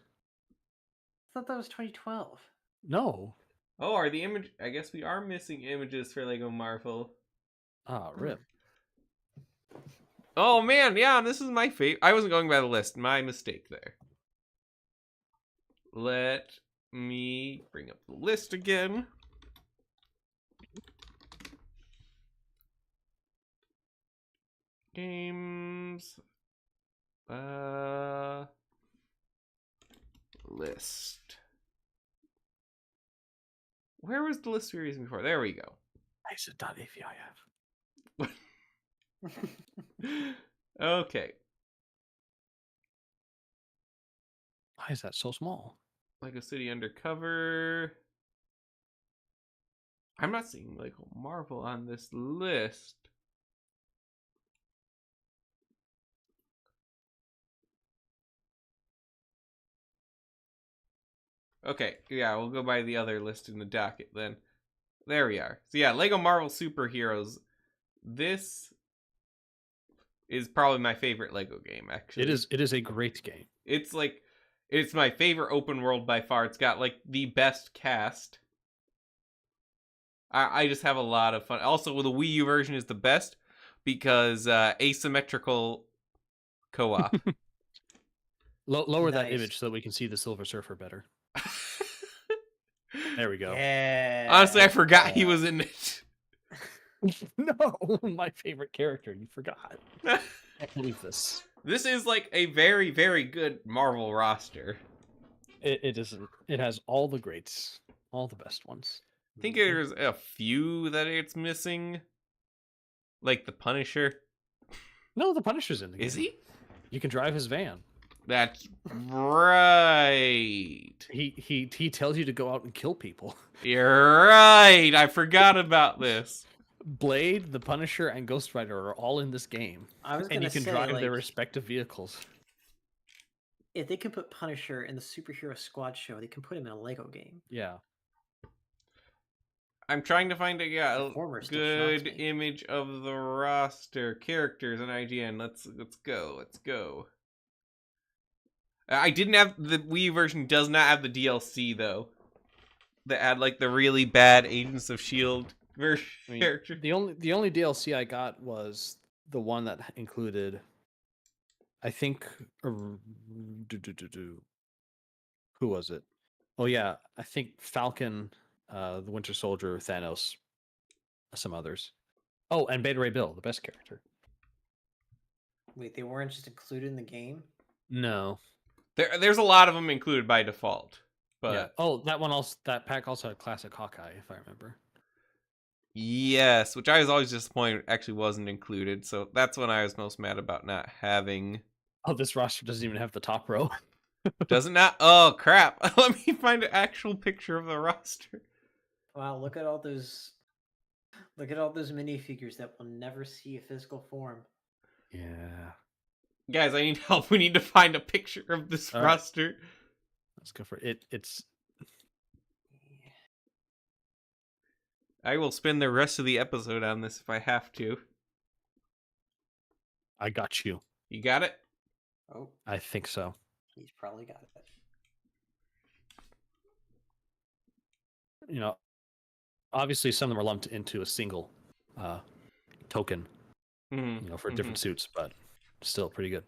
I thought that was 2012. No. Oh, are the image? I guess we are missing images for Lego Marvel. Ah, rip. Oh man, yeah, this is my favorite. I wasn't going by the list. My mistake there. Let me bring up the list again. Games. List. Where was the list we were using before? There we go. Exit.avif. Okay. Why is that so small? Lego City Undercover. I'm not seeing Lego Marvel on this list. Okay, yeah, we'll go by the other list in the docket then. There we are. So yeah, Lego Marvel Superheroes. This is probably my favorite Lego game, actually. It is a great game. It's my favorite open world by far. It's got like the best cast. I just have a lot of fun. Also, the Wii U version is the best because asymmetrical co-op. Lower that image so that we can see the Silver Surfer better. There we go. Yeah. Honestly, I forgot he was in it. No, my favorite character. You forgot. I can't believe this. This is like a very, very good Marvel roster. It is. It has all the greats, all the best ones. I think there's a few that it's missing, like the Punisher. No, the Punisher's in the game. Is he? You can drive his van. That's right. He tells you to go out and kill people. You're right. I forgot about this. Blade, the Punisher, and Ghost Rider are all in this game. And you can drive their respective vehicles. If they can put Punisher in the Superhero Squad show, they can put him in a Lego game. Yeah. I'm trying to find a good image of the roster characters on IGN. Let's go. I didn't have the Wii version. Does not have the DLC though. That had like the really bad Agents of Shield version character. The only DLC I got was the one that included, I think, who was it? Oh yeah, I think Falcon, the Winter Soldier, Thanos, some others. Oh, and Beta Ray Bill, the best character. Wait, they weren't just included in the game? No. There's a lot of them included by default. But yeah. Oh, that one also. That pack also had classic Hawkeye, if I remember. yes, which I was always disappointed actually wasn't included. So that's when I was most mad about not having. Oh, this roster doesn't even have the top row. Doesn't not? Oh crap! Let me find an actual picture of the roster. Wow, look at all those minifigures that will never see a physical form. Yeah. Guys, I need help. We need to find a picture of this All right. roster. Let's go for it. It's. I will spend the rest of the episode on this if I have to. I got you. You got it? Oh, I think so. he's probably got it. You know, obviously some of them are lumped into a single token. Mm-hmm. You know, for different suits, but still pretty good.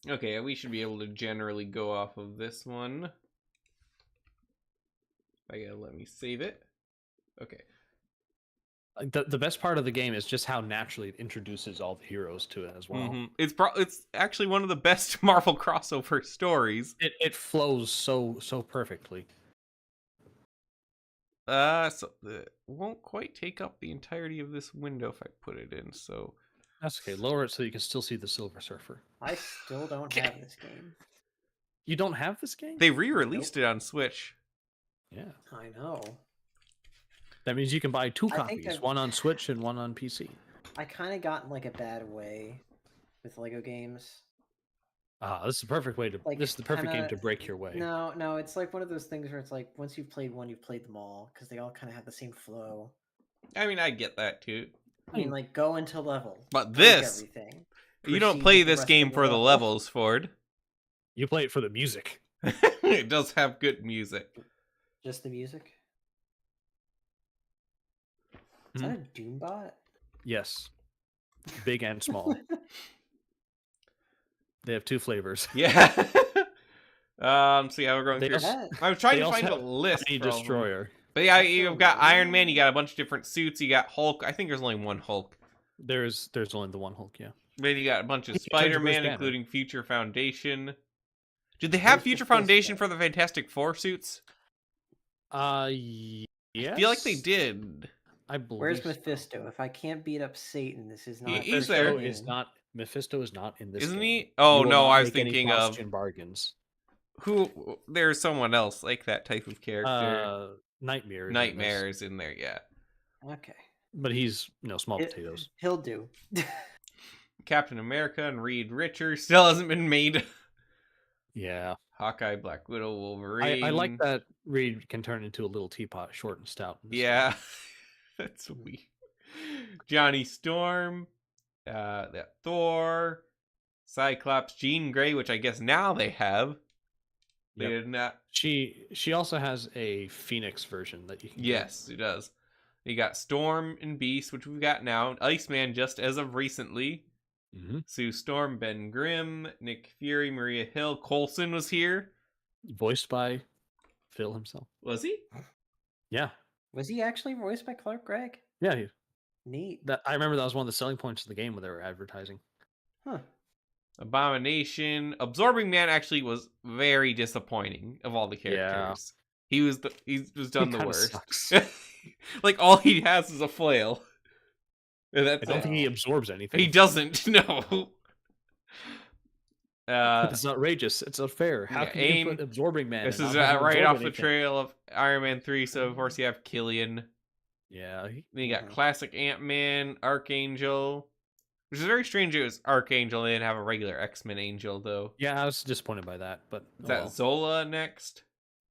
Okay, we should be able to generally go off of this one. I gotta let me save it. Okay. The best part of the game is just how naturally it introduces all the heroes to it as well. Mm-hmm. It's actually one of the best Marvel crossover stories. It flows so perfectly. So it won't quite take up the entirety of this window if I put it in. So That's okay. Lower it so you can still see the Silver Surfer. I still don't have this game. You don't have this game? they re-released it on Switch. Yeah. I know. That means you can buy two I think copies, I've- one on Switch and one on PC. I kind of got in like a bad way with Lego games. This is the perfect way to. Like, This is the perfect game kinda- to break your way. No, it's like one of those things where it's like once you've played one, you've played them all because they all kind of have the same flow. I mean, I get that too. I mean, like go into level, But break this, everything. you don't proceed play with the this rest game of for the level. levels, Ford. You play it for the music. It does have good music. Just the music. Is that a Doombot? Yes. Big and small. They have two flavors. Yeah. See how we're going They through. also- I was trying they to also find a have list. Tiny for all of them. Destroyer. But yeah, That's you've so got weird. Iron Man. You got a bunch of different suits. You got Hulk. I think there's only one Hulk. There's only the one Hulk, yeah. Then you got a bunch of He turns into Bruce Spider-Man, Banner. including Future Foundation. Did they have Where's Future Mephisto? Foundation for the Fantastic Four suits? Yes. I feel like they did. I believe. Where's so. Mephisto? If I can't beat up Satan, this is not. He's fair there. Mephisto game. is not. Mephisto is not in this. Isn't game. he? Oh, You will no, not I was make any thinking of- Faustian bargains. Who? There's someone else like that type of character. Nightmare. is in this. Nightmare's in there, yeah. Okay. But he's small It- potatoes. He'll do. Captain America and Reed Richards still hasn't been made. Yeah. Hawkeye, Black Widow, Wolverine. I like that Reed can turn into a little teapot, short and stout. in this game. Yeah, that's weird. Johnny Storm, that Thor, Cyclops, Jean Grey, which I guess now they have. They Yep. did not. She also has a Phoenix version that you can. get. Yes, it does. You got Storm and Beast, which we've got now. Iceman, just as of recently. Mhm. Sue Storm, Ben Grimm, Nick Fury, Maria Hill. Coulson was here. Voiced by Phil himself. Was he? Yeah. Was he actually voiced by Clark Gregg? Yeah. Neat. That I remember that was one of the selling points of the game when they were advertising. Huh. Abomination. Absorbing Man actually was very disappointing of all the characters. He was done He the kinda worst. sucks. Like all he has is a flail. And that's I don't it. think he absorbs anything. He doesn't. No. It's outrageous. It's unfair. How yeah, can AIM- you put absorbing man? This and is not have him right absorb off the anything? trail of Iron Man 3. So of course you have Killian. Yeah. Then you got Mhm. classic Ant-Man, Archangel. Which is very strange. It was Archangel. They didn't have a regular X-Men Angel though. Yeah, I was disappointed by that, but Is that Zola next?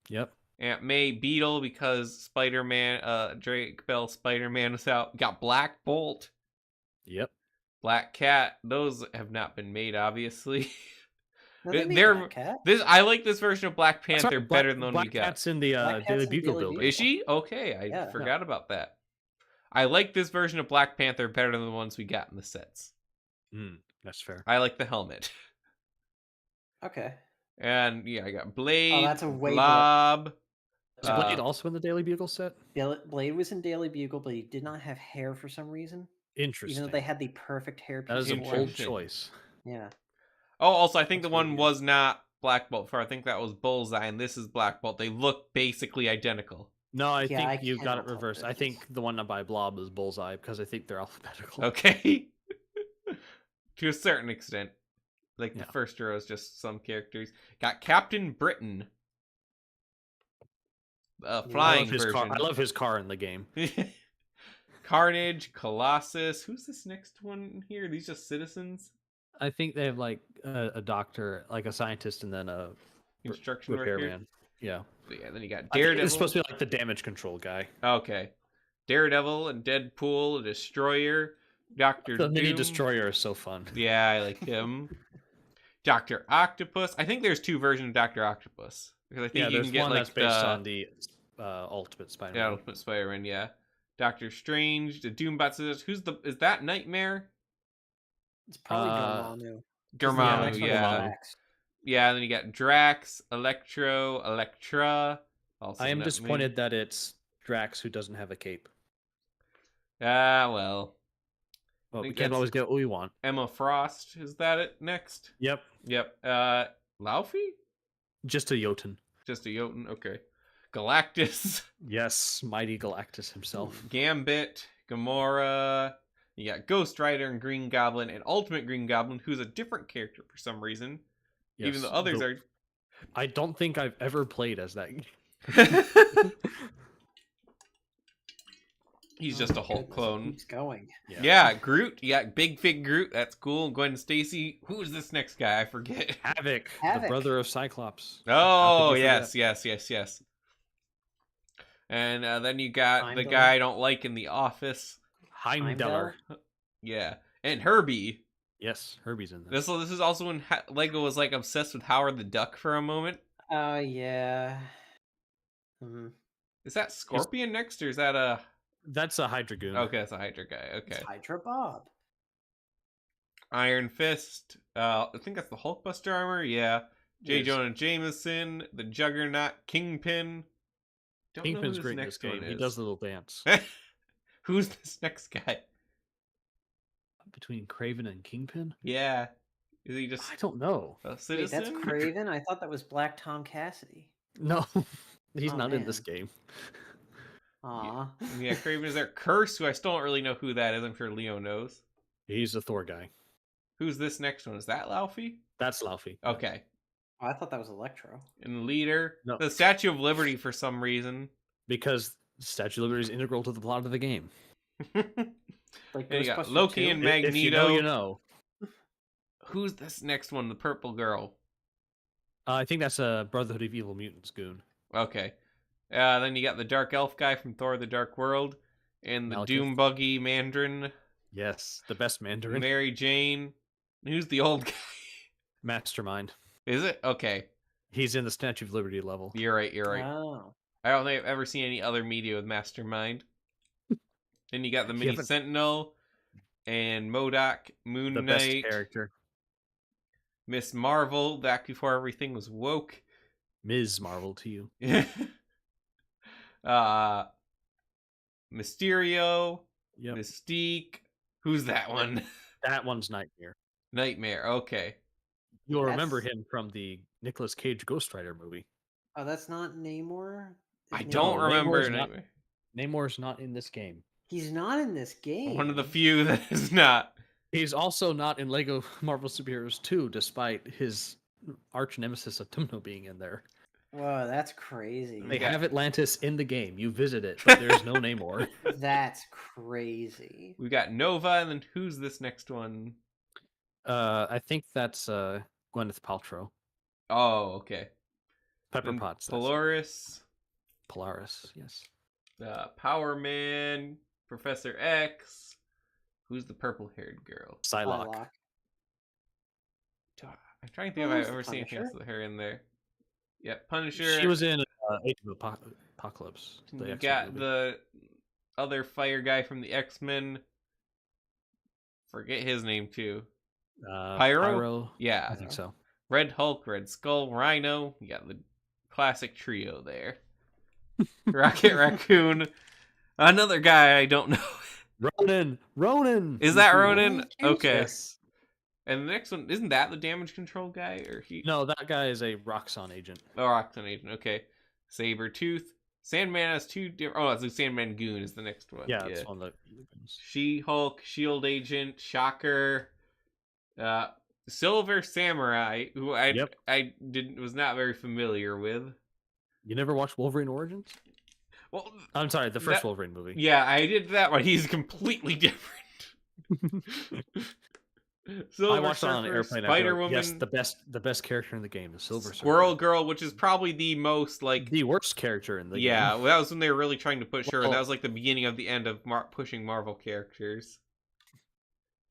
Yep. Aunt May, Beetle, because Spider-Man, Drake Bell Spider-Man was out. Got Black Bolt, Yep. Black Cat. Those have not been made, obviously. No, they made They're- Black Cat. I like this version of Black That's Panther right, better than the one Black we got. Cat's in the Black Cat's Daily in Bugle Daily building. Bugle. Is she? Okay, I Yeah. forgot about that. I like this version of Black Panther better than the ones we got in the sets. That's fair. I like the helmet. Okay. And yeah, I got Blade, that's a way Blob. Is Blade also in the Daily Bugle set? Blade was in Daily Bugle, but he did not have hair for some reason. Interesting. Even though they had the perfect hair That is a piece. bold Interesting. choice. Yeah. Oh, also, I think That's the one weird. was not Black Bolt before. I think that was Bullseye, and this is Black Bolt. They look basically identical. No, I Yeah, I think you got cannot it tell reversed. the I difference. think the one by Blob is Bullseye because I think they're alphabetical. Okay. To a certain extent. Like, Yeah. the first row is just some characters. Got Captain Britain. Flying version. I love his car in the game. Carnage, Colossus. Who's this next one here? Are these just citizens? I think they have like a doctor, like a scientist, and then a Construction worker. repairman. Yeah. So yeah, then you got I think Daredevil. it's supposed to be like the damage control guy. Okay. Daredevil and Deadpool, a Destroyer, Doctor The Doom. mini destroyer is so fun. Yeah, I like him. Doctor Octopus. I think there's 2 versions of Doctor Octopus because I think you there's can get one like that's based on the Ultimate Spider-Man. yeah, Ultimate Spider-Man. Yeah, Doctor Strange, the Doombot says, is that Nightmare? It's probably Dormammu. Dormammu, Next one is yeah. Drax. Yeah, and then you got Drax, Electro, Elektra. Also I am Nightmare. disappointed that it's Drax who doesn't have a cape. Ah, well. Well, we think can't that's- always get what we want. Emma Frost, is that it next? Yep. Yep. Laufey? Just a Jotun. Just a Jotun, okay. Galactus, Yes, mighty Galactus himself. Gambit, Gamora. You got Ghost Rider and Green Goblin and Ultimate Green Goblin, who's a different character for some reason. Even Yes, though others the- are. I don't think I've ever played as that. He's Oh just a my Hulk goodness, it clone. keeps going. Yeah, Groot. You got Big Fig Groot. That's cool. Gwen Stacy. Who is this next guy? I forget. Havoc, the Havoc. brother of Cyclops. Oh, you yes. And then you got the Heimdall. guy I don't like in The Office. Heimdall. Yeah. And Herbie. Yes, Herbie's in this. This is also when Lego was like obsessed with Howard the Duck for a moment. Oh yeah. Is that Scorpion next, or is that a... That's a Hydra Goon. Okay, that's a Hydra guy. Okay. It's Hydra Bob. Iron Fist. I think that's the Hulkbuster armor. Yeah. J. Yes. Jonah Jameson, the Juggernaut, Kingpin. Don't know who Kingpin's this great in this next game. one He is. does the little dance. Who's this next guy? Between Craven and Kingpin? Yeah. Is he just I don't know. a Wait, citizen? that's Craven? I thought that was Black Tom Cassidy. No, he's Oh, not in this man. game. Aw. Yeah, Craven is there. Curse, who I still don't really know who that is. I'm sure Leo knows. He's the Thor guy. Who's this next one? Is that Laufey? That's Laufey. Okay. Oh, I thought that was Electro. And leader. No. The Statue of Liberty for some reason. Because Statue of Liberty is integral to the plot of the game. Like And you got Ghostbusters Loki 2? and Magneto. If you know, you know. Who's this next one? The purple girl. I think that's a Brotherhood of Evil Mutants goon. Okay. Then you got the Dark Elf guy from Thor: The Dark World. And the Malekith. Doom Buggy Mandarin. Yes, the best Mandarin. Mary Jane. Who's the old guy? Mastermind. Is it? Okay. He's in the Statue of Liberty level. You're right. Oh. I don't think I've ever seen any other media with Mastermind. Then you got the You Mini haven't- Sentinel and MODOK, Moon The best Knight, character. Miss Marvel, back before everything was woke. Ms. Marvel to you. Mysterio, Yep. Mystique. Who's that one? That one's Nightmare. Nightmare. Okay. You'll remember That's- him from the Nicolas Cage Ghost Rider movie. Oh, that's not Namor? Is I Namor- don't Namor's remember not- Nightmare. Namor's not in this game. He's not in this game. One of the few that is not. He's also not in Lego Marvel Superheroes 2, despite his arch nemesis Autumno being in there. Whoa, that's crazy. They Yeah. have Atlantis in the game. You visit it, but there's no Namor. That's crazy. We got Nova, and then who's this next one? I think that's Gwyneth Paltrow. Oh, okay. Pepper Then Potts. that's Polaris. Polaris, yes. Power Man, Professor X. Who's the purple-haired girl? Psylocke. Psylocke. I'm trying to think if Who's I've the ever seen anything else Punisher? with her in there. Yep, Punisher. She was in Age of Apocalypse. the You X-Men got movie. the other fire guy from the X-Men. Forget his name too. Pyro? Yeah, I think so. Red Hulk, Red Skull, Rhino. You got the classic trio there. Rocket Raccoon. Another guy I don't know. Ronan! Is that Ronan? Who changed Okay. Yes. And the next one, isn't that the damage control guy? Or he? No, that guy is a Roxxon agent. Oh, Roxxon agent. Okay. Sabretooth. Sandman has two different... Oh, it's the Sandman Goon is the next one. Yeah, it's one of the... She-Hulk, Shield Agent, Shocker, Silver Samurai, who I was not very familiar with. You never watched Wolverine Origins? Well, I'm sorry, the first Wolverine movie. Yeah, I did that one. He's completely different. Silver I watched Surfer, it on an airplane. Spider-Woman. Yes, the best character in the game, the Silver Squirrel Surfer. Girl, which is probably the most like the worst character in the game. Yeah, well, that was when they were really trying to push her. Well, That was like the beginning of the end of pushing Marvel characters.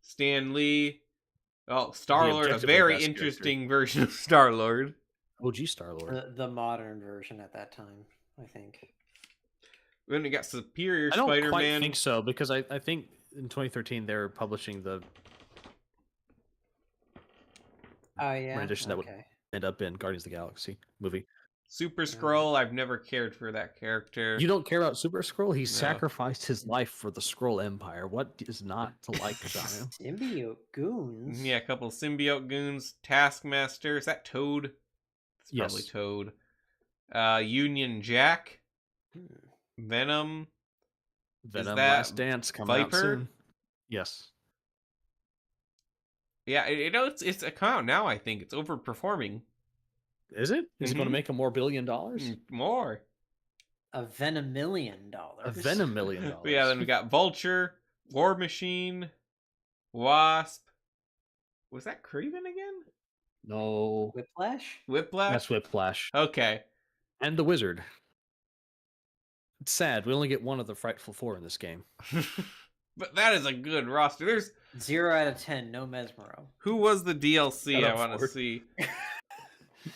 Stan Lee. Oh, Star-Lord, a very interesting version of Star-Lord. OG Star-Lord. The modern version at that time, I think. Then we got Superior I don't Spider-Man. quite think so, because I think in 2013 they're publishing the rendition that would end up in Guardians of the Galaxy movie. Super Skrull, I've never cared for that character. You don't care about Super Skrull? He sacrificed his life for the Skrull Empire. What is not to like about him? Symbiote goons. Yeah, a couple of symbiote goons. Taskmaster, is that Toad? It's probably Toad. Union Jack. Venom. Venom Last Dance coming out soon. Yes. Yeah, it's a come out now. I think it's overperforming. Is it? Is it going to make a more $1 billion? More. A Venomillion. A Venomillion. Yeah, then we got Vulture, War Machine, Wasp. Was that Kraven again? No. Whiplash? Whiplash? That's Whiplash. Okay. And the Wizard. It's sad. We only get one of the Frightful Four in this game. But that is a good roster. There's 0 out of 10. No Mesmero. Who was the DLC? I want to see.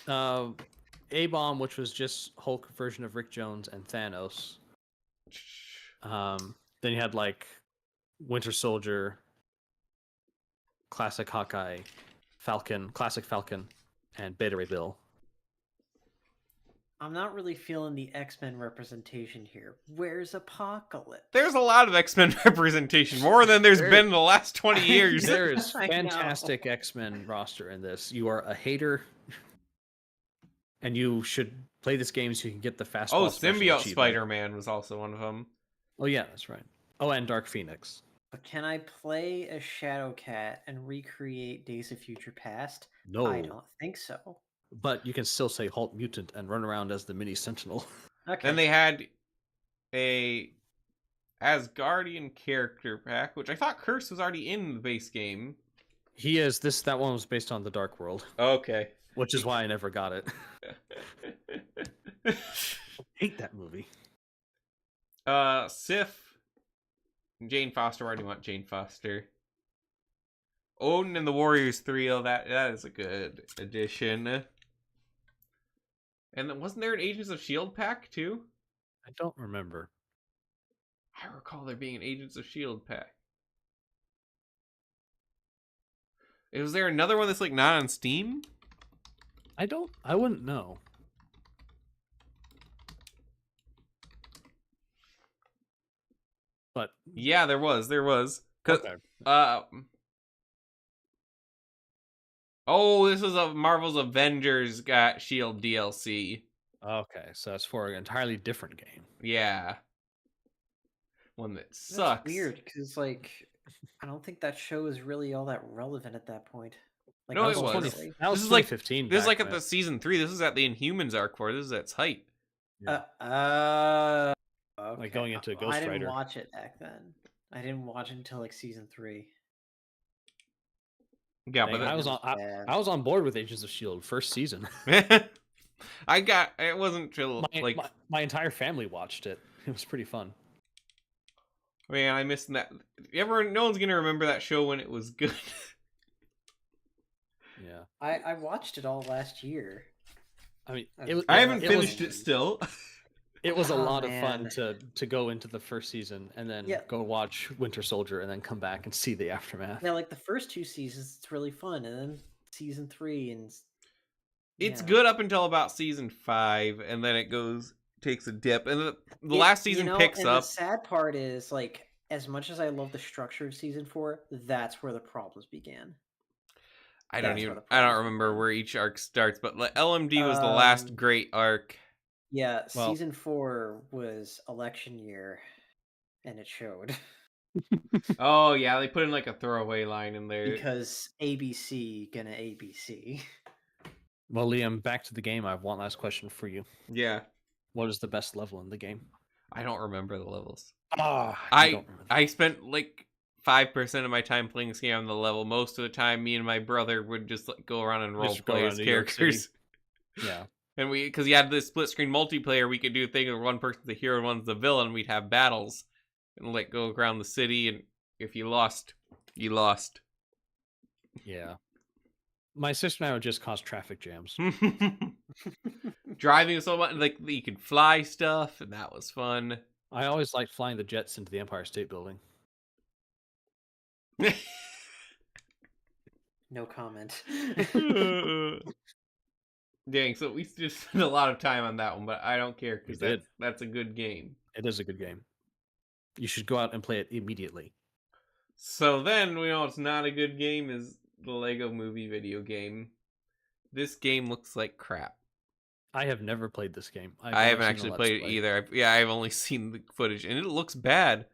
A-Bomb, which was just Hulk version of Rick Jones and Thanos. Then you had like Winter Soldier, Classic Hawkeye, Falcon, Classic Falcon, and Beta Ray Bill. I'm not really feeling the X-Men representation here. Where's Apocalypse? There's a lot of X-Men representation, more than there's been in the last 20 years. There is fantastic X-Men roster in this. You are a hater, and you should play this game so you can get the fast. Oh, Symbiote Spider-Man was also one of them. Oh yeah, that's right. Oh, and Dark Phoenix. But can I play a Shadowcat and recreate Days of Future Past? No. I don't think so. But you can still say Hulk Mutant and run around as the mini Sentinel. Okay. Then they had a Asgardian character pack, which I thought Curse was already in the base game. He is. That one was based on the Dark World. Okay. Which is why I never got it. I hate that movie. Sif. Jane Foster. Why do you want Jane Foster? Odin and the Warriors 3. Oh, that is a good addition. And then wasn't there an Agents of S.H.I.E.L.D. pack, too? I don't remember. I recall there being an Agents of S.H.I.E.L.D. pack. Was there another one that's like not on Steam? I wouldn't know. But yeah, there was. Okay. Oh, this was a Marvel's Avengers got S.H.I.E.L.D. DLC. Okay, so it's for an entirely different game. Yeah. One that sucks. That's weird, because, like, I don't think that show is really all that relevant at that point. Like, no, it was. That was 2015. This is like at the season 3. This is at the Inhumans arc 4. This is at its height. Yeah. Okay. Like going into Ghost Rider. I didn't watch it back then. I didn't watch it until, like, season 3. Yeah, but I was on board with Agents of S.H.I.E.L.D. first season. It wasn't till my entire family watched it. It was pretty fun. Man, I missed that. No one's gonna remember that show when it was good. Yeah, I watched it all last year. I mean, I haven't finished it still. It was a lot of fun to go into the first season and then go watch Winter Soldier and then come back and see the aftermath. Yeah, like the first 2 seasons, it's really fun, and then season 3 and it's good up until about season 5, and then it takes a dip, and the last season picks up. The sad part is, like, as much as I love the structure of season 4, that's where the problems began. I That's where the I don't problems remember began. where each arc starts, but LMD was the last great arc. Yeah, Well- season 4 was election year, and it showed. Oh yeah, they put in like a throwaway line in there. Because ABC gonna ABC. Well, Liam, back to the game. I have one last question for you. Yeah, What is the best level in the game? I don't remember the levels. Ah, I spent like 5% of my time playing this game on the level. Most of the time, me and my brother would just like go around and role Just go play around as New York characters. Yeah. And because you had the split screen multiplayer, we could do a thing where one person's the hero and one's the villain. We'd have battles and like go around the city, and if you lost, you lost. Yeah. My sister and I would just cause traffic jams. Driving so much, like you could fly stuff, and that was fun. I always liked flying the jets into the Empire State Building. No comment. Dang, so we just spent a lot of time on that one, but I don't care We because did. that's a good game. It is a good game. You should go out and play it immediately. So then we know it's not a good game is the Lego Movie video game. This game looks like crap. I have never played this game. I haven't actually played it either. I've only seen the footage, and it looks bad.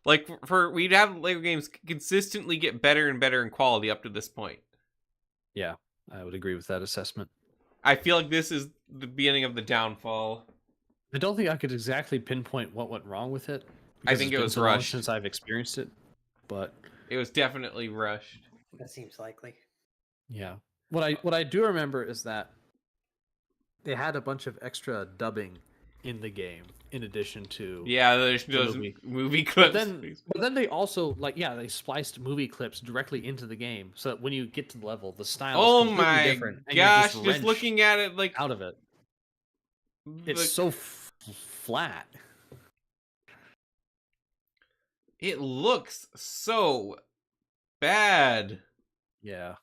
Like we'd have Lego games consistently get better and better in quality up to this point. Yeah, I would agree with that assessment. I feel like this is the beginning of the downfall. I don't think I could exactly pinpoint what went wrong with it. I think it was rushed since I've experienced it, but it was definitely rushed. That seems likely. yeah. What I do remember is that they had a bunch of extra dubbing in the game in addition to there's those movie clips. But then they also they spliced movie clips directly into the game so that when you get to the level, the style is completely different. And Gosh, you're just looking at it like out of it. It's so flat. It looks so bad. Yeah.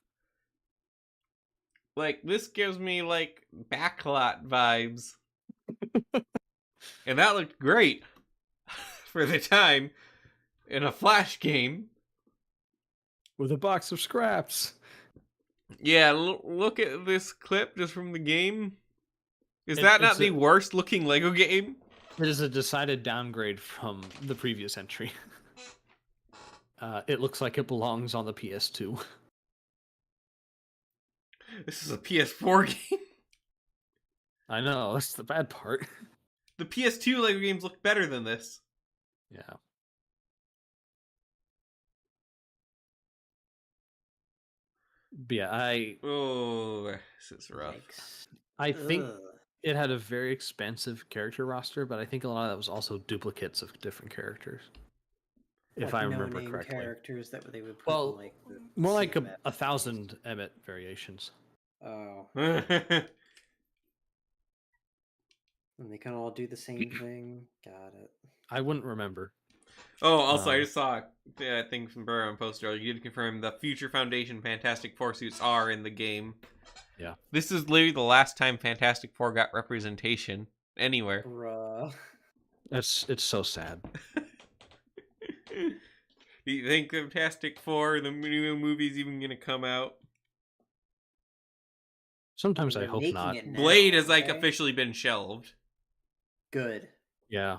Like this gives me like backlot vibes. And that looked great for the time in a Flash game. With a box of scraps. Yeah, look at this clip just from the game. Is that not the worst looking Lego game? It is a decided downgrade from the previous entry. It looks like it belongs on the PS2. This is a PS4 game. I know, that's the bad part. The PS2 Lego games look better than this. Yeah. But yeah, oh, this is rough. Yikes. I think Ugh. it had a very expansive character roster, but I think a lot of that was also duplicates of different characters. If Like I remember no-name correctly. characters that they would put Well, in, like the more like CMF. 1,000 Emmett variations. Oh, Oh, and they can all do the same thing. Got it. I wouldn't remember. also, I just saw a thing from Burrow on Poster. You did confirm the Future Foundation Fantastic Four suits are in the game. Yeah. This is literally the last time Fantastic Four got representation anywhere. Bruh. It's so sad. Do you think Fantastic Four, the new movie's even gonna come out? Sometimes I They're hope making not. it now, Blade has like okay? officially been shelved. Good. Yeah.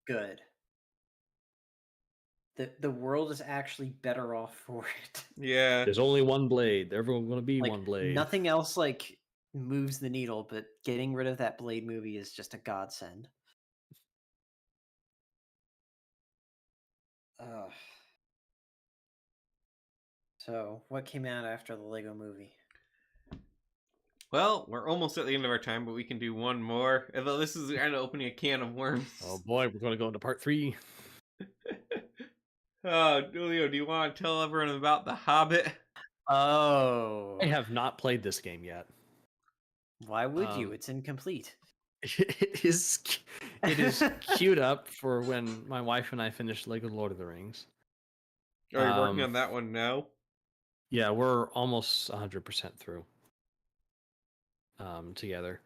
Good. The world is actually better off for it. Yeah. There's only one blade. There's going to be Like, one blade. nothing else like moves the needle, but getting rid of that Blade movie is just a godsend. Ugh. So, what came out after the Lego movie? Well, we're almost at the end of our time, but we can do one more. Although this is kind of opening a can of worms. Oh boy, we're going to go into part 3. Oh, Julio, do you want to tell everyone about The Hobbit? Oh. I have not played this game yet. Why would you? It's incomplete. It is queued up for when my wife and I finish Lego Lord of the Rings. Are you working on that one now? Yeah, we're almost 100% through. Together.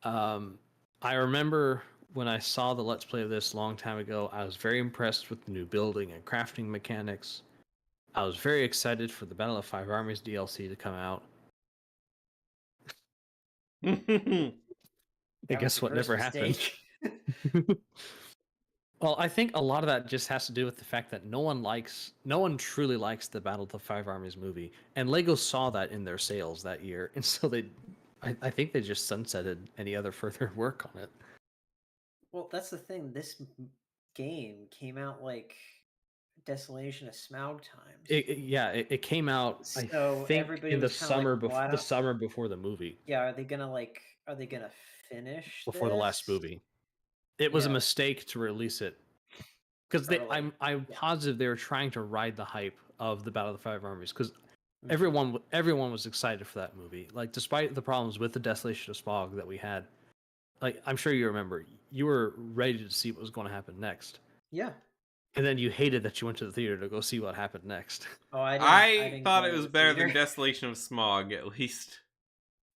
I remember when I saw the Let's Play of this a long time ago, I was very impressed with the new building and crafting mechanics. I was very excited for the Battle of Five Armies DLC to come out. And guess what never happened? Well, I think a lot of that just has to do with the fact that no one truly likes the Battle of the Five Armies movie, and Lego saw that in their sales that year, and so I think they just sunsetted any other further work on it. Well, that's the thing. This game came out like Desolation of Smaug times. It came out. So I think everybody in the was kinda like, summer "Well, I the don't-" summer before the movie, Yeah, are they gonna finish before the last this? movie. It was a Yeah. mistake to release it because Or, like, I'm yeah. positive they were trying to ride the hype of the Battle of the Five Armies because Mhm. everyone was excited for that movie. Like, despite the problems with the Desolation of Smog that we had, like, I'm sure you remember, you were ready to see what was going to happen next, Yeah. and then you hated that you went to the theater to go see what happened next. Oh, I I didn't thought go it to was the better than theater. Desolation of Smog, at least.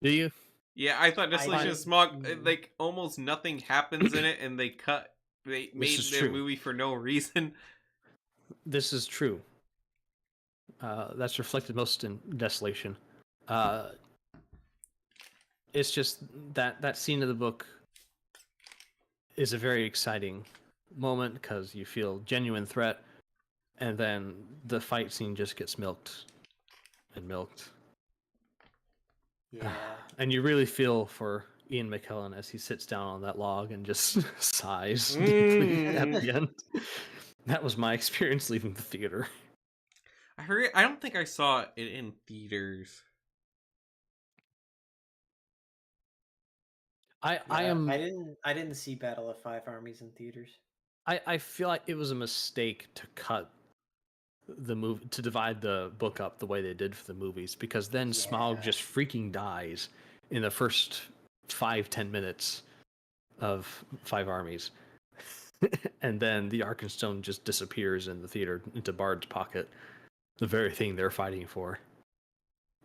Do you? Yeah, I thought I Desolation of did- Smog, like, almost nothing happens in it, and they This made is their true. movie for no reason. This is true. That's reflected most in Desolation. Uh, it's just that scene of the book is a very exciting moment because you feel genuine threat, and then the fight scene just gets milked and milked. Yeah. And you really feel for Ian McKellen as he sits down on that log and just sighs deeply at the end. That was my experience leaving the theater. I don't think I saw it in theaters. I didn't see Battle of Five Armies in theaters. I feel like it was a mistake to cut the movie, to divide the book up the way they did for the movies, because then Smaug Yeah. just freaking dies in the first 5-10 minutes of Five Armies. And then the Arkenstone just disappears in the theater into Bard's pocket, the very thing they're fighting for.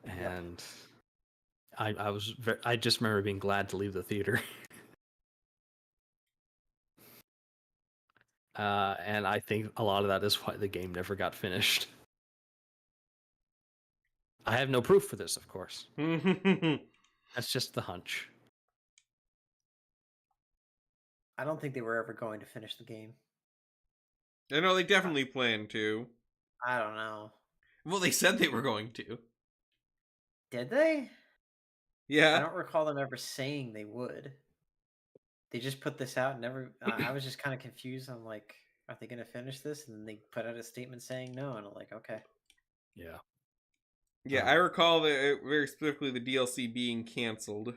And I just remember being glad to leave the theater. And I think a lot of that is why the game never got finished. I have no proof for this, of course. That's just the hunch. I don't think they were ever going to finish the game. I know they definitely planned to. I don't know. Well, they said they were going to. Did they? Yeah. I don't recall them ever saying they would. They just put this out and never. I was just kind of confused. I'm like, are they going to finish this? And then they put out a statement saying no, and I'm like, okay. Yeah. Yeah, I recall very specifically the DLC being canceled.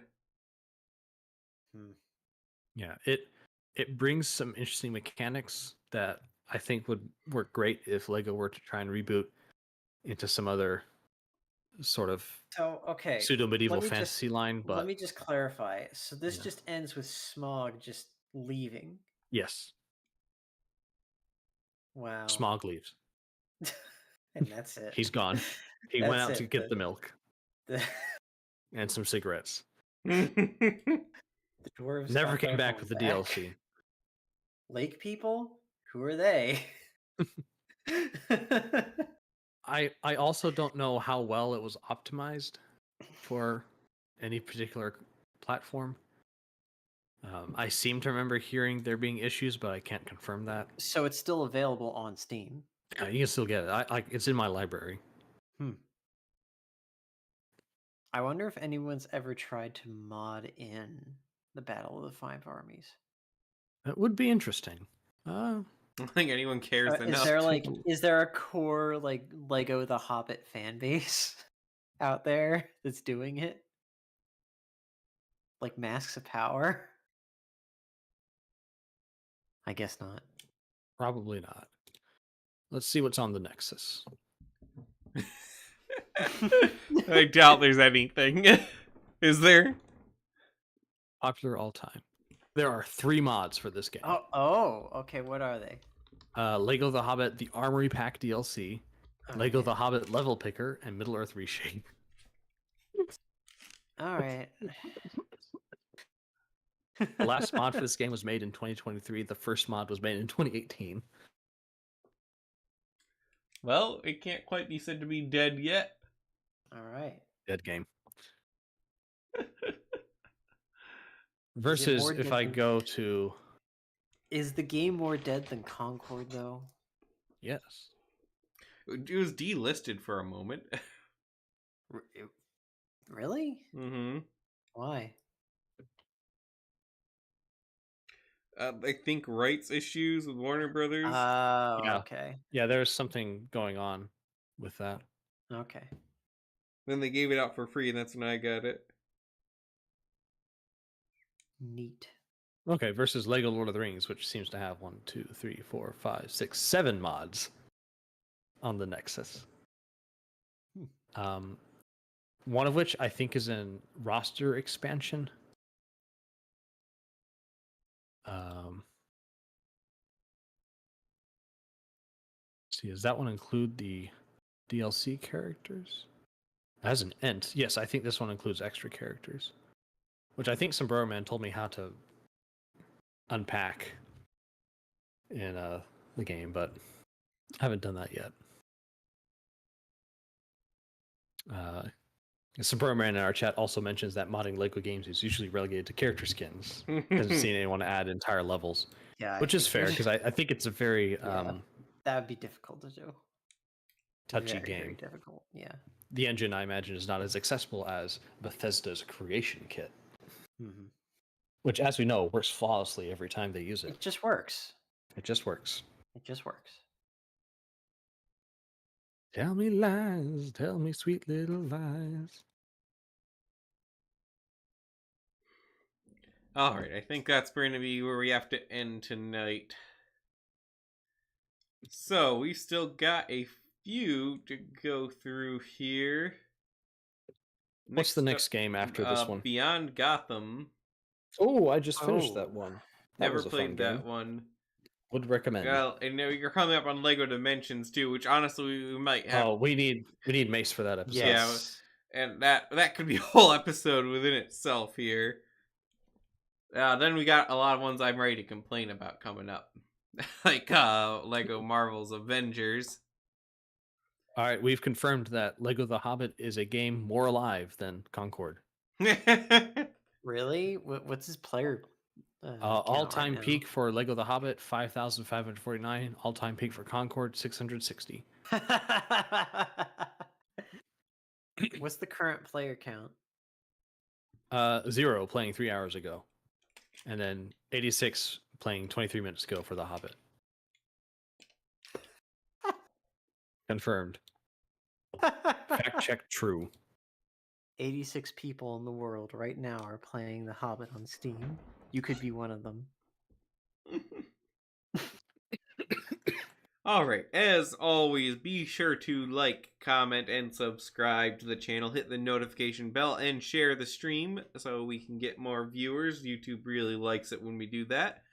Yeah, it brings some interesting mechanics that I think would work great if Lego were to try and reboot into some other sort of pseudo medieval fantasy line. But let me just clarify. So this Yeah. just ends with Smog just leaving. Yes, Wow. Smog leaves. And that's it. He's gone. He went out to get the milk The and some cigarettes. the dwarves Never got came their back home with the back. DLC. Lake people? Who are they? I also don't know how well it was optimized for any particular platform. I seem to remember hearing there being issues, but I can't confirm that. So it's still available on Steam. You can still get it. It's in my library. I wonder if anyone's ever tried to mod in the Battle of the Five Armies. That would be interesting. I don't think anyone cares enough. Is there a core like Lego the Hobbit fan base out there that's doing it? Like Masks of Power? I guess not. Probably not. Let's see what's on the Nexus. I doubt there's anything. Is there? Popular all time. There are 3 mods for this game. Okay. What are they? Lego the Hobbit, the Armory Pack DLC, Lego the Hobbit Level Picker, and Middle Earth Reshape. All right. The last mod for this game was made in 2023. The first mod was made in 2018. Well, it can't quite be said to be dead yet. All right. Dead game. Versus if I go to... Is the game more dead than Concord, though? Yes. It was delisted for a moment. Really? Mm-hmm. Why? I think rights issues with Warner Brothers. Oh, Yeah. okay. Yeah, there's something going on with that. Okay. Then they gave it out for free, and that's when I got it. Neat. Okay, versus Lego Lord of the Rings, which seems to have 7 mods on the Nexus. One of which I think is in roster expansion. See, does that one include the DLC characters? It has an ent. Yes, I think this one includes extra characters, which I think Sombrero Man told me how to unpack in the game, but I haven't done that yet. Sombrero Man in our chat also mentions that modding Lego games is usually relegated to character skins. Hasn't seen anyone add entire levels. Yeah. Which is fair, because I think it's a very that would be difficult to do. touchy Very, game. very difficult. Yeah. The engine, I imagine, is not as accessible as Bethesda's creation kit, Mm-hmm. which, as we know, works flawlessly every time they use it. It just works. It just works. It just works. Tell me lies, tell me sweet little lies. All right, I think that's going to be where we have to end tonight. So we still got a few to go through here. What's the next game after this one? Beyond Gotham. Oh, I just finished that one. Never played that one. Would recommend. Well, and now you're coming up on Lego Dimensions too, which honestly we might have. Oh, we need Mace for that episode. Yes. Yeah, and that could be a whole episode within itself here. Then we got a lot of ones I'm ready to complain about coming up, like Lego Marvel's Avengers. All right, we've confirmed that Lego The Hobbit is a game more alive than Concord. Really? What's his player? All-time peak for Lego The Hobbit, 5,549. All-time peak for Concord, 660. What's the current player count? 0 playing 3 hours ago. And then 86 playing 23 minutes ago for The Hobbit. Confirmed. Fact check true. 86 people in the world right now are playing The Hobbit on Steam. You could be one of them. All right, as always, be sure to like, comment, and subscribe to the channel. Hit the notification bell and share the stream so we can get more viewers. YouTube really likes it when we do that.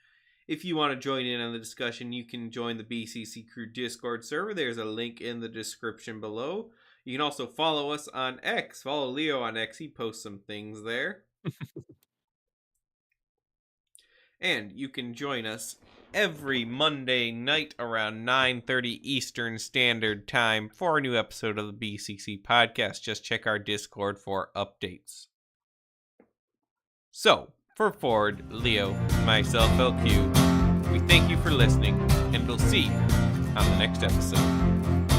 If you want to join in on the discussion, you can join the BCC Crew Discord server. There's a link in the description below. You can also follow us on X. Follow Leo on X. He posts some things there. And you can join us every Monday night around 9:30 Eastern Standard Time for a new episode of the BCC podcast. Just check our Discord for updates. So, for Ford, Leo, and myself, LQ, we thank you for listening, and we'll see you on the next episode.